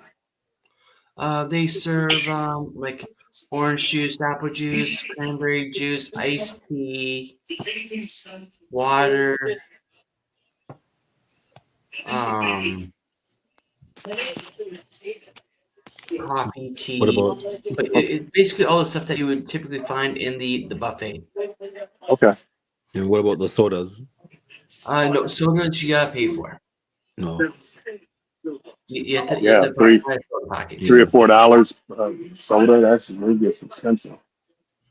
They serve like orange juice, apple juice, cranberry juice, iced tea, water, coffee, tea. What about? But it's basically all the stuff that you would typically find in the buffet. Okay. And what about the sodas? No, sodas you gotta pay for. No. You have to buy a soda package. $3 or $4 soda. That's really expensive.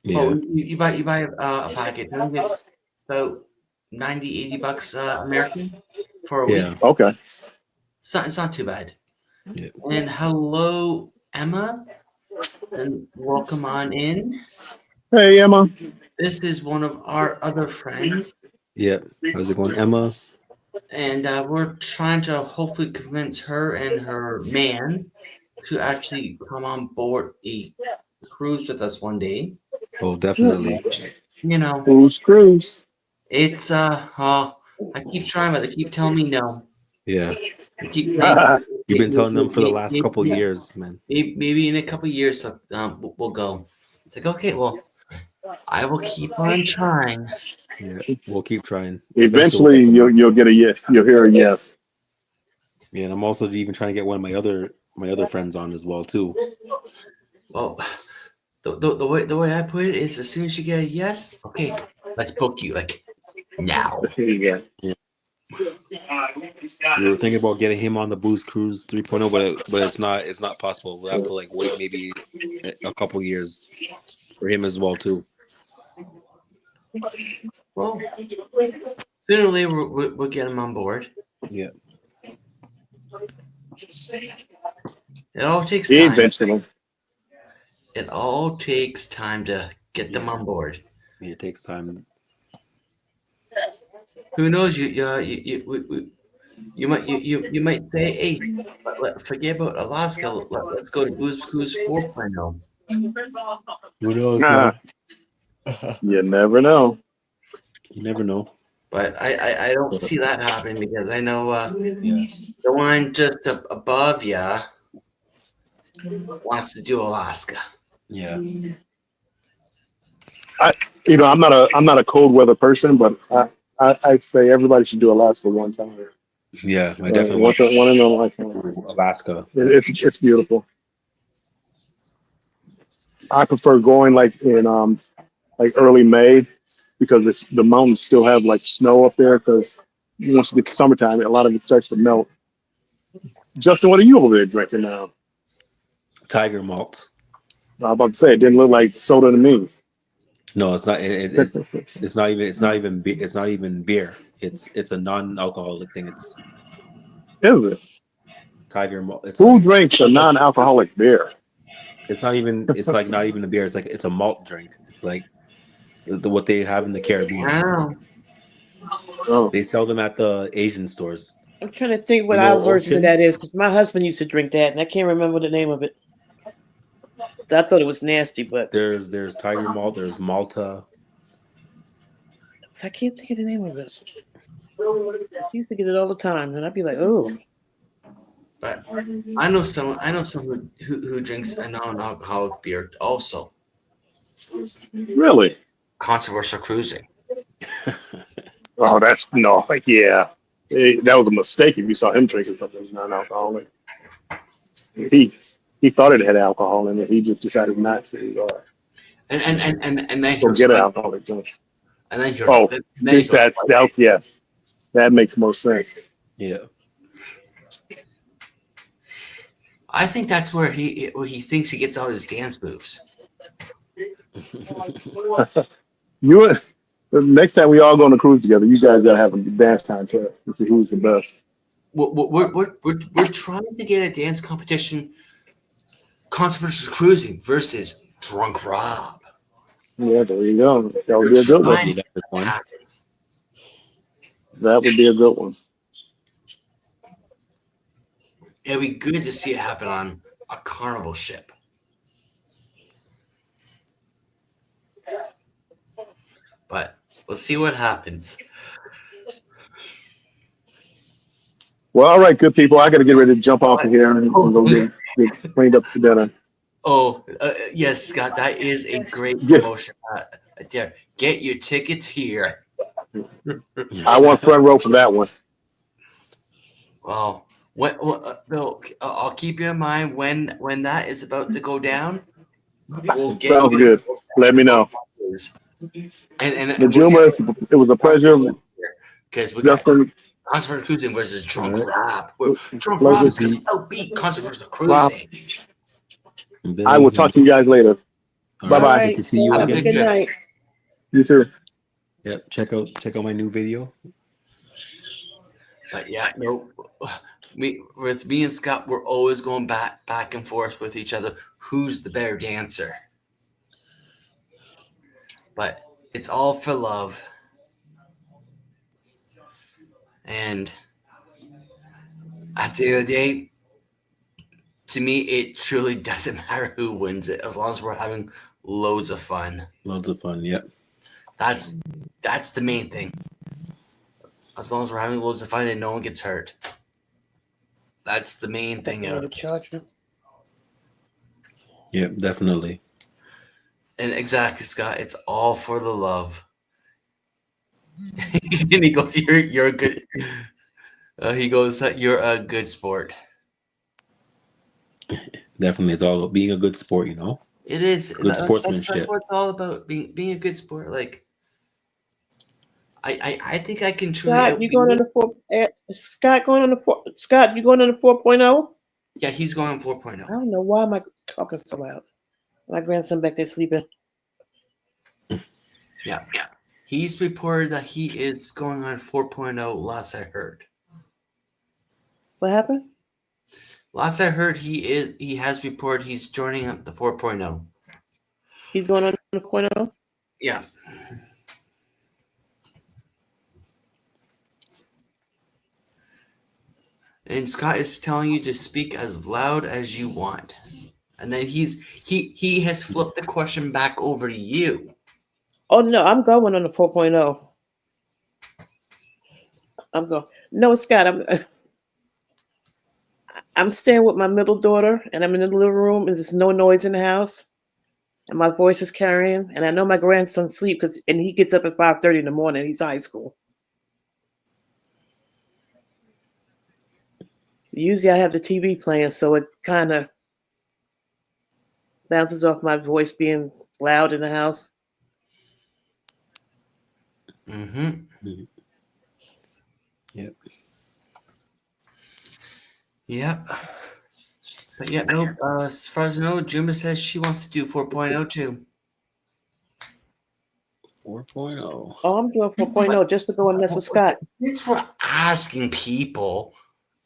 Yeah. Oh, you buy a packet. I think it's about $90-$80 American for a week. Okay. It's not too bad. Yeah. And hello, Emma, and welcome on in. Hey, Emma. This is one of our other friends, Yeah. How's it going, Emma? and we're trying to hopefully convince her and her man to actually come on board a cruise with us one day. Oh, definitely. You know, Cruise. it's I keep trying, but they keep telling me no. Yeah. I keep saying, You've been telling them for the last couple of years, man. maybe in a couple of years, we'll go. It's like, okay, well, I will keep on trying. Yeah, we'll keep trying. Eventually, you'll get a yes. You'll hear a yes. Yeah, and I'm also even trying to get one of my other my other friends on as well too. Well, the way I put it is, as soon as you get a yes, okay, let's book you like now. Yeah. We were thinking about getting him on the Booze Cruise 3.0, but it's not possible. We'll have to like wait maybe a couple years for him as well too. Well, sooner or later we'll get him on board. Yeah. It all takes He ain't time. venturing. It all takes time to get them on board. It takes time. Who knows? You might say, hey, forget about Alaska. Let's go to Booze Cruise 4.0. Who knows, Nah, man? you never know. You never know. But I don't see that happening, because I know Yeah. the one just above you wants to do Alaska. Yeah. I'm not a cold weather person, but I'd say everybody should do Alaska one time. Yeah. I definitely One in a lifetime. Alaska. It's beautiful. I prefer going like in like early May, because the mountains still have like snow up there, because once you get to summertime, a lot of it starts to melt. Justin, what are you over there drinking now? Tiger malt. I was about to say, it didn't look like soda to me. No, it's not. It's not even. It's not even beer. It's a non-alcoholic thing. It's Is it? Tiger malt. Who drinks a non-alcoholic beer? It's not even. It's like not even a beer. It's like it's a malt drink. It's like what they have in the Caribbean. Wow. Oh, They sell them at the Asian stores. I'm trying to think what You know, our version of that Oakins? is, because my husband used to drink that, and I can't remember the name of it. I thought it was nasty, but There's Tiger malt. There's Malta. I can't think of the name of it. I used to get it all the time, and I'd be like, "Oh, But I know someone who drinks a non-alcoholic beer also. really? Controversial cruising. Oh, that's no. Yeah, that was a mistake if you saw him drinking something that's non-alcoholic. He thought it had alcohol in it. He just decided not to. And then Go you're get an like, alcoholic drink. and then you're Oh, then you go, yes, that makes more sense. Yeah. I think that's where he thinks he gets all his dance moves. The next time we all go on a cruise together, you guys gotta have a dance contest to see who's the best. We're trying to get a dance competition. Controversial cruising versus Drunk Rob. Yeah, there you go. That would be a good one. Trying That's one. That would be a good one. It'd be good to see it happen on a carnival ship. But we'll see what happens. Well, all right, good people. I got to get ready to jump off of here and go get cleaned up for dinner. Oh, yes, Scott, that is a great Yeah. promotion. Right there. Get your tickets here. I want front row for that one. Well, Bill, I'll keep you in mind when that is about to go down. We'll get Sounds you good. Let me know. And Najuma, it was a pleasure. because we got Justin, Controversial Cruising versus Drunk All Rob. Drunk pleasure. Rob's going to outbeat Controversial Rob. Cruising. I will talk to you guys later. All Bye-bye. right, All good to see you Have a again. good good night." You too. Yep. Check out my new video. But yeah, no, with me and Scott, we're always going back and forth with each other. Who's the better dancer? But it's all for love. And at the end of the day, to me, it truly doesn't matter who wins it, as long as we're having loads of fun. Loads of fun. Yep. That's the main thing. As long as we're having loads of fun and no one gets hurt. That's the main thing. Another charger. Yep. Definitely. And exactly, Scott, it's all for the love. And he goes, "You're a good." He goes, "You're a good sport." Definitely, it's all about being a good sport. It is. Good That's sportsmanship. what it's all about. Being a good sport. Like I think I can truly Scott, you outbeat going on you. the four? Scott going on the four? Scott, you going on the 4.0? Yeah, he's going 4.0. I don't know why am I talking so loud. My grandson back there sleeping. Yeah. He's reported that he is going on 4.0 last I heard. What happened? Last I heard he has reported he's joining up the 4.0. He's going on the 4.0. Yeah. And Scott is telling you to speak as loud as you want. And then he has flipped the question back over to you. Oh no, I'm going on the 4.0. I'm going. No, Scott, I'm staying with my middle daughter, and I'm in the living room, and there's no noise in the house, and my voice is carrying, and I know my grandson sleep and he gets up at 5:30 in the morning. He's high school. Usually, I have the TV playing, so it kind of bounces off my voice being loud in the house. Mm-hmm. Mhm. Yep. Yep. But yeah, no, as far as I know, Juma says she wants to do 4.0 too. 4.0. Oh, I'm doing But 4.0 just to go and mess with Scott. since we're asking people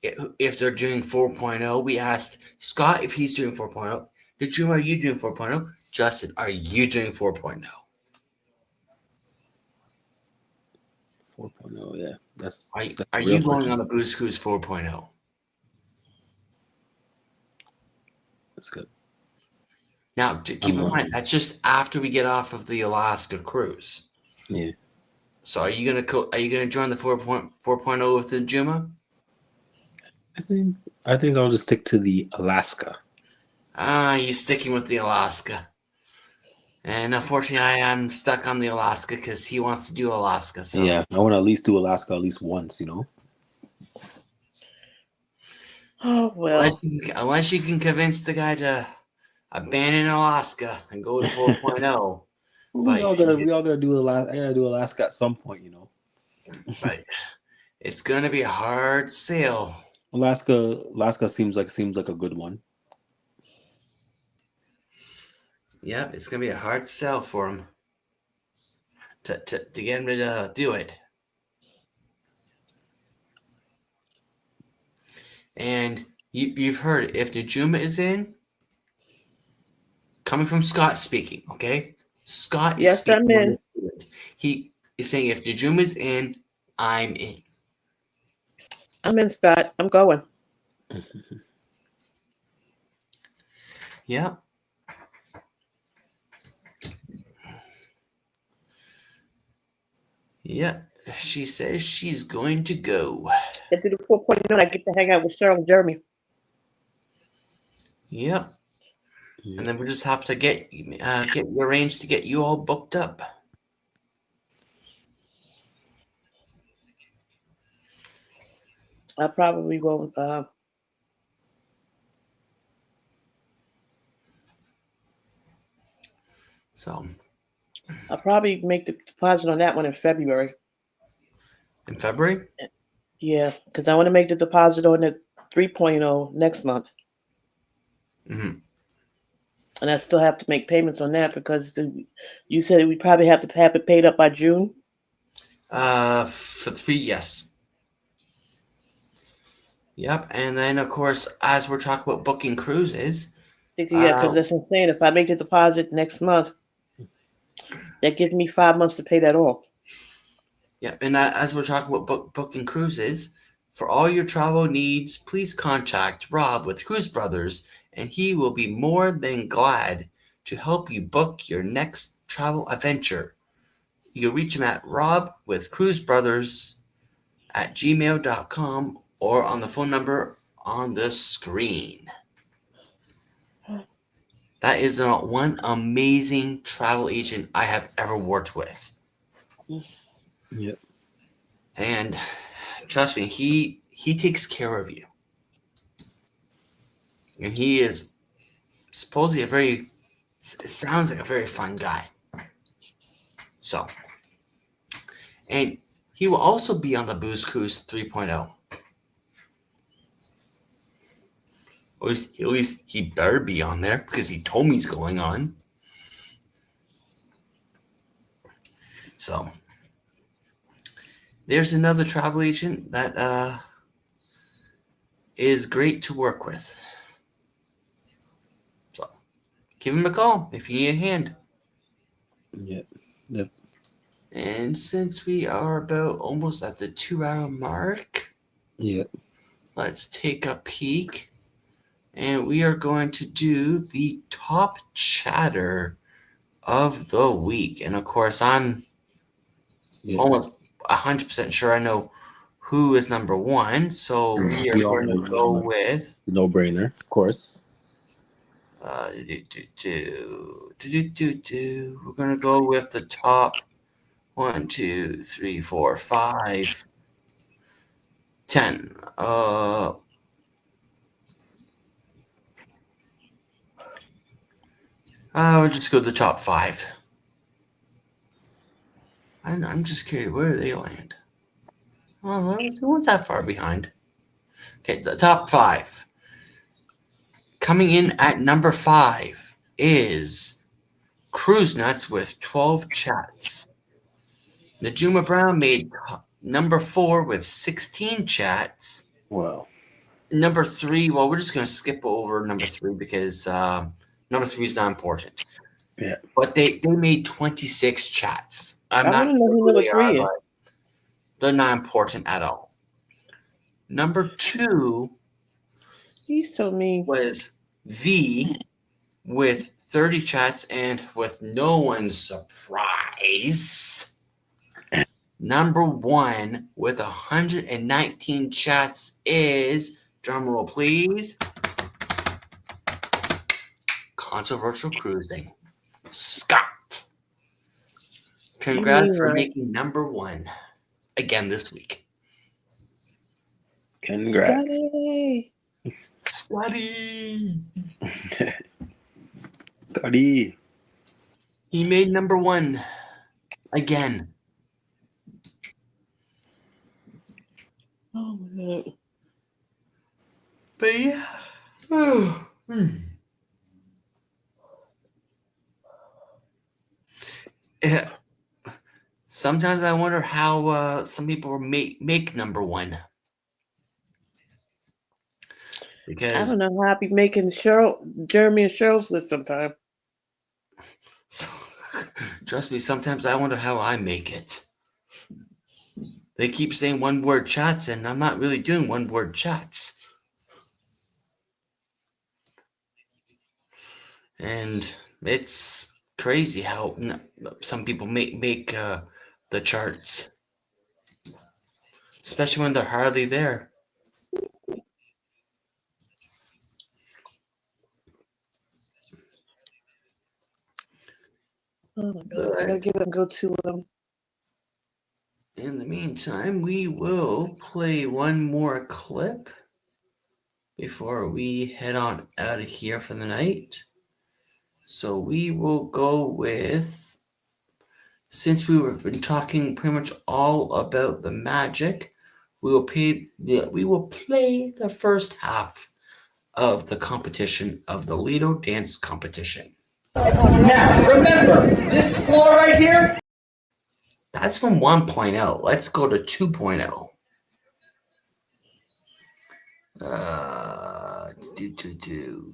if they're doing 4.0, we asked Scott if he's doing 4.0. Juma, are you doing 4.0? Justin, are you doing 4.0? 4.0. Yeah, that's Are a real you going question. on the Boost Cruise 4.0? That's good. Now, keep in going. mind that's just after we get off of the Alaska cruise. Yeah. So, are you gonna join the 4.0 with the Juma? I think I'll just stick to the Alaska. He's sticking with the Alaska. And unfortunately, I am stuck on the Alaska because he wants to do Alaska. So Yeah, I want to at least do Alaska at least once. Oh well. unless you can convince the guy to abandon Alaska and go to 4.0, We but all gotta do Alaska. I gotta do Alaska at some point. but it's gonna be a hard sale. Alaska seems like a good one. Yep, it's gonna be a hard sell for him to get him to do it. And you've heard if the Juma is in, coming from Scott speaking, okay? Scott is Yes, I'm speaking on in. this. He is saying if the Juma is in, I'm in. I'm in, Scott. I'm going. Yep. Yep. She says she's going to go. Get to the 4.0. I get to hang out with Cheryl and Jeremy. Yep. Yeah. And then we just have to get arranged to get you all booked up. I probably will. So I'll probably make the deposit on that one in February. in February. Yeah, because I want to make the deposit on the 3.0 next month. Mm-hmm. And I still have to make payments on that because you said we probably have to have it paid up by June. For 3, yes. Yep. And then of course, as we're talking about booking cruises, Yeah, because that's insane. If I make the deposit next month, that gives me 5 months to pay that off. yeah, and as we're talking about booking cruises, for all your travel needs, please contact Rob with Cruise Brothers, and he will be more than glad to help you book your next travel adventure. You can reach him at robwithcruisebrothers@gmail.com or on the phone number on the screen. That is one amazing travel agent I have ever worked with. Yep. And trust me, he takes care of you. And he is supposedly it sounds like a very fun guy. So, and he will also be on the Booze Cruise 3.0. At least he better be on there because he told me he's going on. So, there's another travel agent that is great to work with. So, give him a call if you need a hand. Yep. And since we are about almost at the 2-hour mark, let's take a peek. And we are going to do the top chatter of the week. And of course, I'm almost 100% sure I know who is number one. So we are going to go with no-brainer, of course. We're going to go with the top 1, 2, 3, 4, 5, 10. We'll just go to the top 5. I'm just curious, where do they land? Oh, they weren't that far behind. Okay, the top 5. Coming in at number 5 is Cruise Nuts with 12 chats. Najuma Brown made number 4 with 16 chats. Wow. Number 3, well, we're just going to skip over number 3 because number 3 is not important. Yeah. But they made 26 chats. I want to know who number 3 is. They're not important at all. Number 2 He's so mean. was V with 30 chats, and with no one's surprise, number 1 with 119 chats is, drumroll please, Controversial Cruising. Scott. Congrats for making number 1 again this week. Congrats. Scotty. Scotty. He made number 1 again. Oh my God. But yeah. Yeah. Sometimes I wonder how some people make number 1. Because I don't know how I'd be making Jeremy and Cheryl's list sometime. So, trust me, sometimes I wonder how I make it. They keep saying one-word chats, and I'm not really doing one-word chats. And it's crazy how some people make the charts, especially when they're hardly there. Oh my God, I gotta get up and go to them. In the meantime, we will play one more clip before we head on out of here for the night. So we will go with, since we've been talking pretty much all about the magic, we will play the first half of the competition of the Lido dance competition. Now, remember, this floor right here? That's from 1.0. Let's go to 2.0.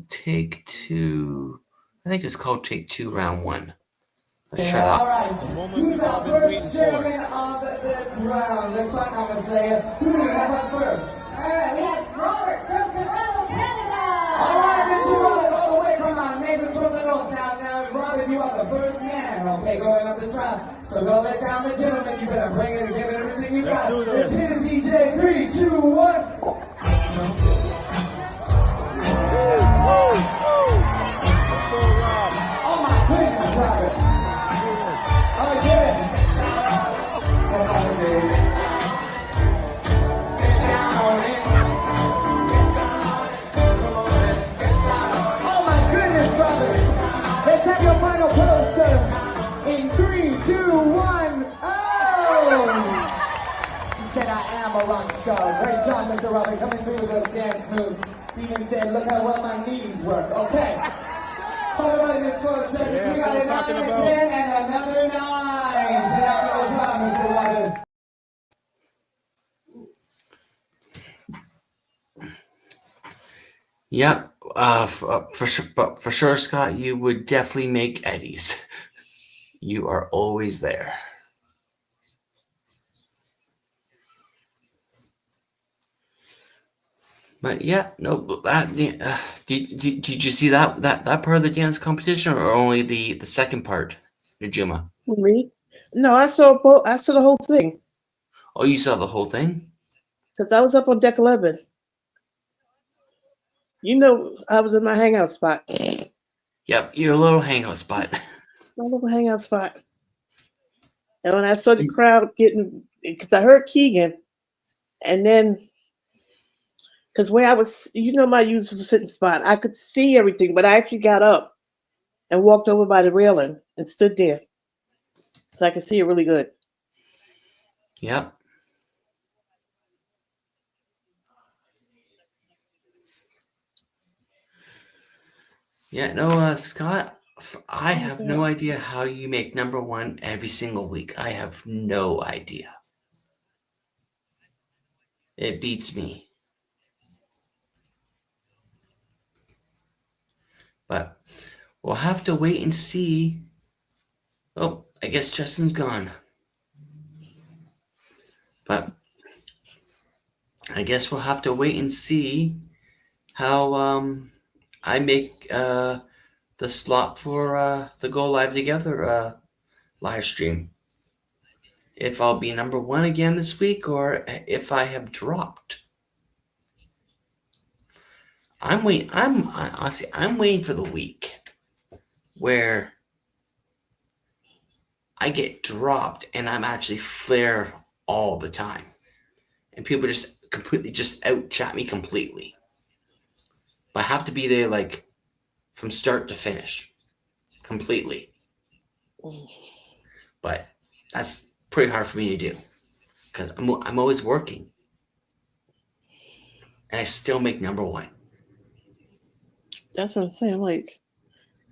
Take 2. I think it's called Take 2, Round 1. Let's try that. All right. Who's our first chairman of this round? Let's find out, Miss Leia. Who do we have on first? All right, we have Robert from Toronto, Canada. All right, Mr. Robert, all the way from our neighbors from the north. Now, Robert, you are the first man, okay, going up this round. So don't let down the gentleman. You better bring it and give it everything you got. Let's hit it, DJ. 3, 2, 1. Oh my goodness, Robert. Oh, yeah. Come on, baby. Get down on it. Come on, I'm a rock star. Great job, Mr. Robert, coming through with those dance moves. Even said, look how well my knees work. Okay. Hold on in this close, check. Yeah, We got a that's what 9, I'm a talking 10, and another 9. Phenomenal job, Mr. Robert. Yep. For sure, Scott, you would definitely make eddies. You are always there. But yeah, no. Did you see that part of the dance competition, or only the second part, Najuma? Me? No, I saw both. I saw the whole thing Oh, you saw the whole thing? because I was up on deck 11. You know, I was in my hangout spot. My Yep, your little hangout spot. little hangout spot. And when I saw the crowd getting, because I heard Keegan, and then because where I was, my usual sitting spot, I could see everything, but I actually got up and walked over by the railing and stood there so I could see it really good. Yep. Yeah, no, Scott, I have no idea how you make number one every single week. I have no idea. It beats me. But we'll have to wait and see. Oh, I guess Justin's gone. But I guess we'll have to wait and see how I make the slot for the Go Live Together live stream. If I'll be number one again this week or if I have dropped. Honestly, I'm waiting for the week where I get dropped and I'm actually there all the time. And people just completely just out chat me completely. But I have to be there like from start to finish. Completely. But that's pretty hard for me to do. Because I'm always working. And I still make number one. That's what I'm saying. Like,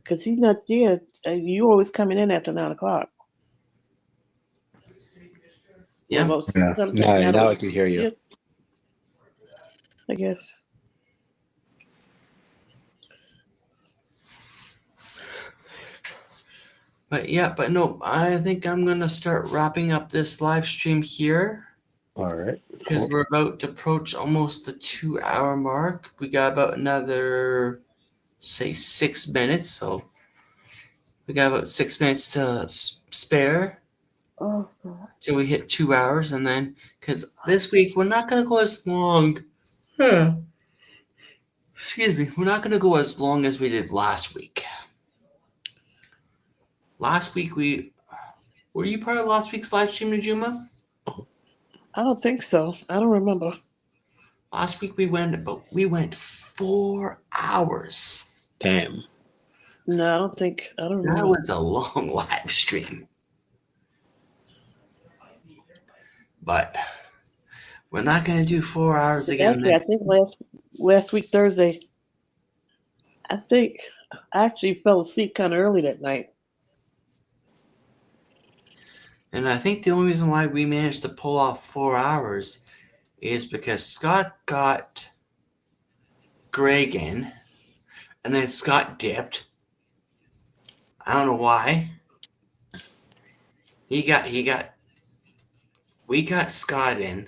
because he's not there. You always coming in after 9 o'clock. Yeah. Well, Yeah. sometimes Now I can hear you. Yeah, I guess. But no, I think I'm going to start wrapping up this live stream here. All right. Because we're about to approach almost the 2-hour mark. We got about another, say, 6 minutes. So we got about 6 minutes to spare Oh, God. till we hit 2 hours. And then, because this week we're not going to go as long. Excuse me. We're not going to go as long as we did last week. Last week were you part of last week's live stream, Najuma? I don't think so. I don't remember. Last week we went 4 hours. Damn. No, I don't think. I don't That remember. was a long live stream. But we're not going to do 4 hours again. Actually, I think last week Thursday, I think I actually fell asleep kind of early that night. And I think the only reason why we managed to pull off 4 hours is because Scott got Greg in, and then Scott dipped. I don't know why. We got Scott in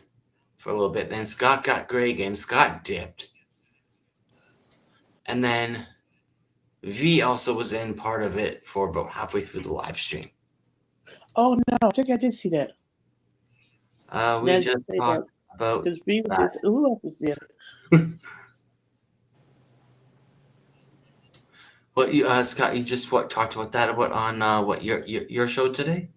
for a little bit, then Scott got Greg in, Scott dipped. And then V also was in part of it for about halfway through the live stream. Oh no, I think I did see that. We Yeah, just say talked about because we was that. just who else was there? What you Scott? You just talked about that on what your show today?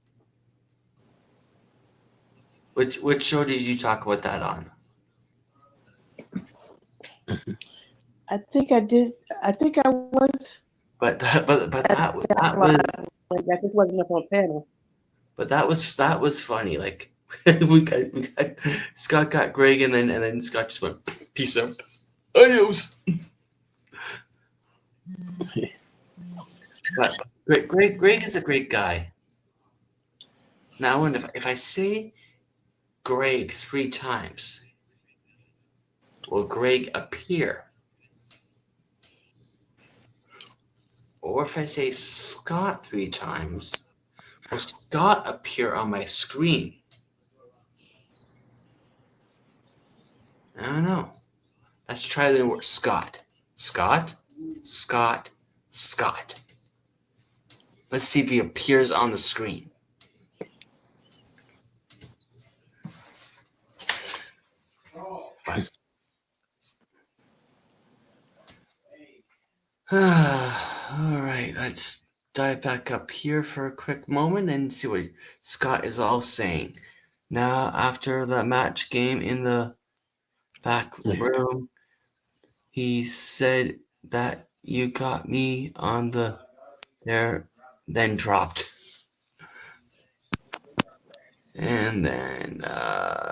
Which show did you talk about that on? I think I did. I think I was. But that was I just wasn't up on panel. but that was funny. Like we got Scott got Greg, and then Scott just went peace out. Adios. But Greg is a great guy. Now, and if I say Greg 3 times, will Greg appear? Or if I say Scott 3 times, will Scott appear on my screen? I don't know. Let's try the word Scott. Scott, Scott, Scott. Let's see if he appears on the screen. All right, let's dive back up here for a quick moment and see what Scott is all saying. Now, after the match game in the back room, he said that you got me on the there, then dropped. And then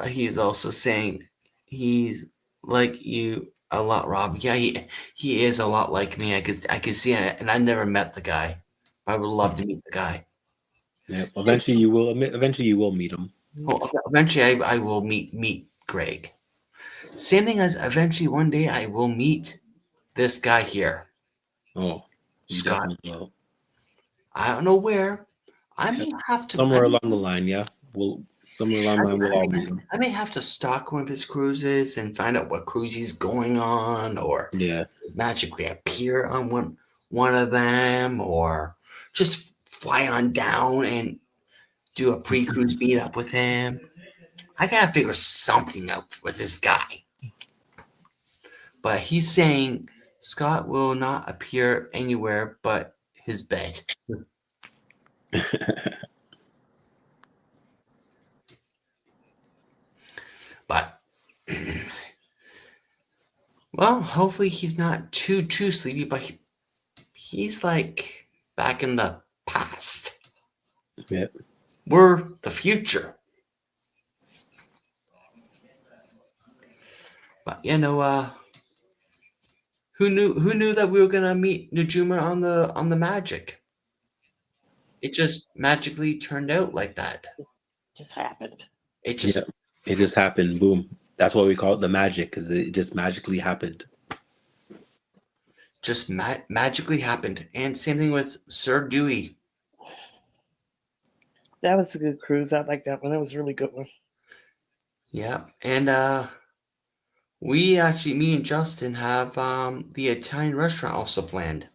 he's also saying he's like you a lot, Rob. Yeah, he is a lot like me. I could see it, and I never met the guy. I would love to meet the guy. Yeah, eventually you will. Eventually you will meet him. Well, eventually I will meet Greg. Same thing as eventually one day I will meet this guy here. Oh, you Scott. definitely will. I don't know where. I may have to Somewhere along the line, yeah. Somewhere along the line we'll all meet him. I may have to stalk one of his cruises and find out what cruise he's going on, or magically appear on one of them, or just fly on down and do a pre-cruise meetup with him. I gotta figure something out with this guy. But he's saying Scott will not appear anywhere but his bed. But well, hopefully he's not too sleepy, but he's like back in the past. Yeah. We're the future. But who knew that we were gonna meet Najuma on the Magic? It just magically turned out like that. Just happened. It just happened. Boom. That's why we call it the magic, because it just magically happened. Just magically happened. And same thing with Sir Dewey. That was a good cruise. I like that one. That was a really good one. Yeah. And me and Justin have the Italian restaurant also planned.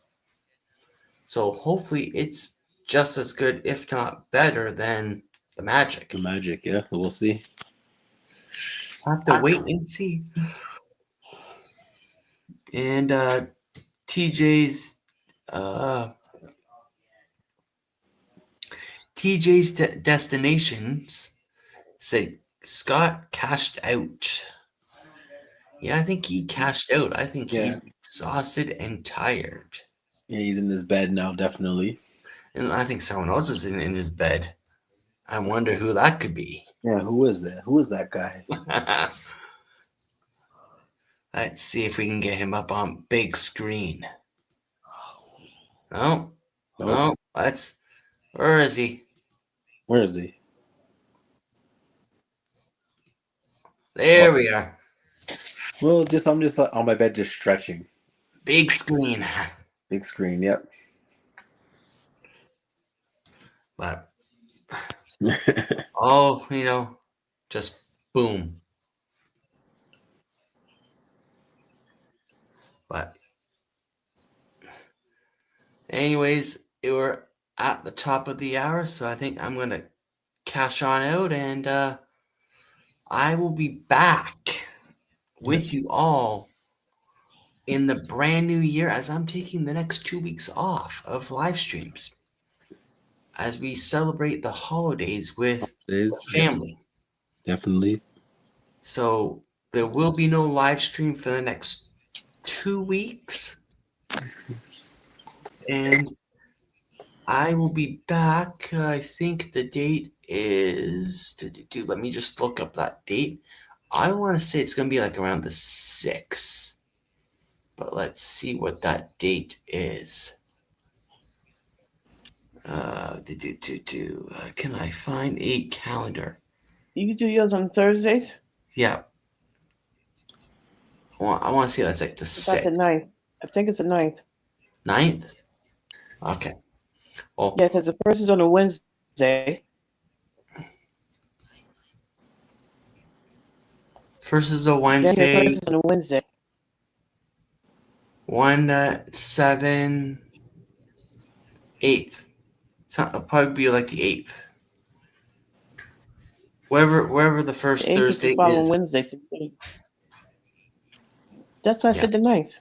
So hopefully it's just as good, if not better, than the Magic. The Magic, yeah. We'll see. I'll have to wait and see. And TJ's destinations say Scott cashed out. Yeah, I think he cashed out. I think he's exhausted and tired. Yeah, he's in his bed now, definitely. And I think someone else is in his bed. I wonder who that could be. Yeah, who is that? Who is that guy? Let's see if we can get him up on big screen. No. Where is he? Where is he? There we are. Well, I'm just on my bed, just stretching. Big screen. Big screen, yep. But just boom. But anyways, we're at the top of the hour, so I think I'm gonna cash on out, and I will be back with you all in the brand new year, as I'm taking the next 2 weeks off of live streams as we celebrate the holidays with family. Definitely. So there will be no live stream for the next 2 weeks. And I will be back. I think the date is. Let me just look up that date. I want to say it's going to be like around the 6th. But let's see what that date is. Can I find a calendar? You can do yours on Thursdays? Yeah. I want to see that's like the About the 6th. 9th. I think it's the 9th. 9th? Okay. Well, Yeah, because the first is on a Wednesday. first is a January 1st Wednesday. is on a Wednesday. 1/7 8th. So it'll probably be like the 8th. Wherever the The first 8th is the Thursday following is. Wednesday. That's why I Yeah. said the 9th.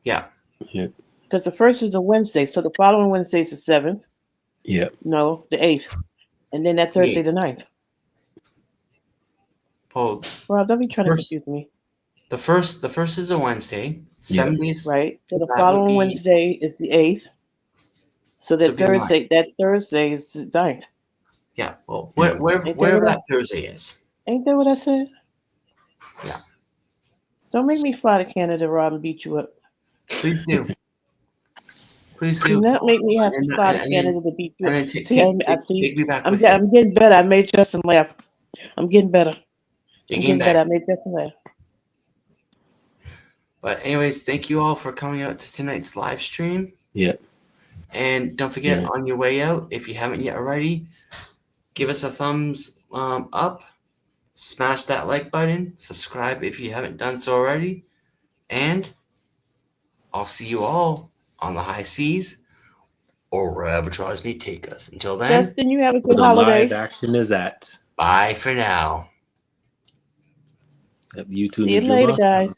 Yeah. Yep. Because the first is a Wednesday, so the following Wednesday is the 7th. Yep. No, the 8th. And then that The Thursday, 8th. the 9th. Well, Rob, don't be trying to first confuse me. the first is a Wednesday. Yep. 7 days. Right? So the That would following be Wednesday is the 8th. So so it'd be 9. That Thursday is the 9th. Yeah. Well, Yeah. Ain't that wherever what that Thursday is. I said? Yeah. Don't make me fly to Canada, Rob, and beat you up. Please do. Please Do do. not make me have to And, fly to and then Canada to beat you and up. then See, I see. take me back with you. I'm getting better. I made Justin laugh. I'm getting better. You I'm getting getting better. I better. made Justin laugh. But anyways, thank you all for coming out to tonight's live stream. Yep. And don't forget, Yeah. on your way out, if you haven't yet already, give us a thumbs up, smash that like button, subscribe if you haven't done so already, and I'll see you all on the high seas or wherever draws may take us. Until then, Justin, you have a Where good the live holiday. action is at. bye for now. Yep. You too, See you later, Najuba. guys.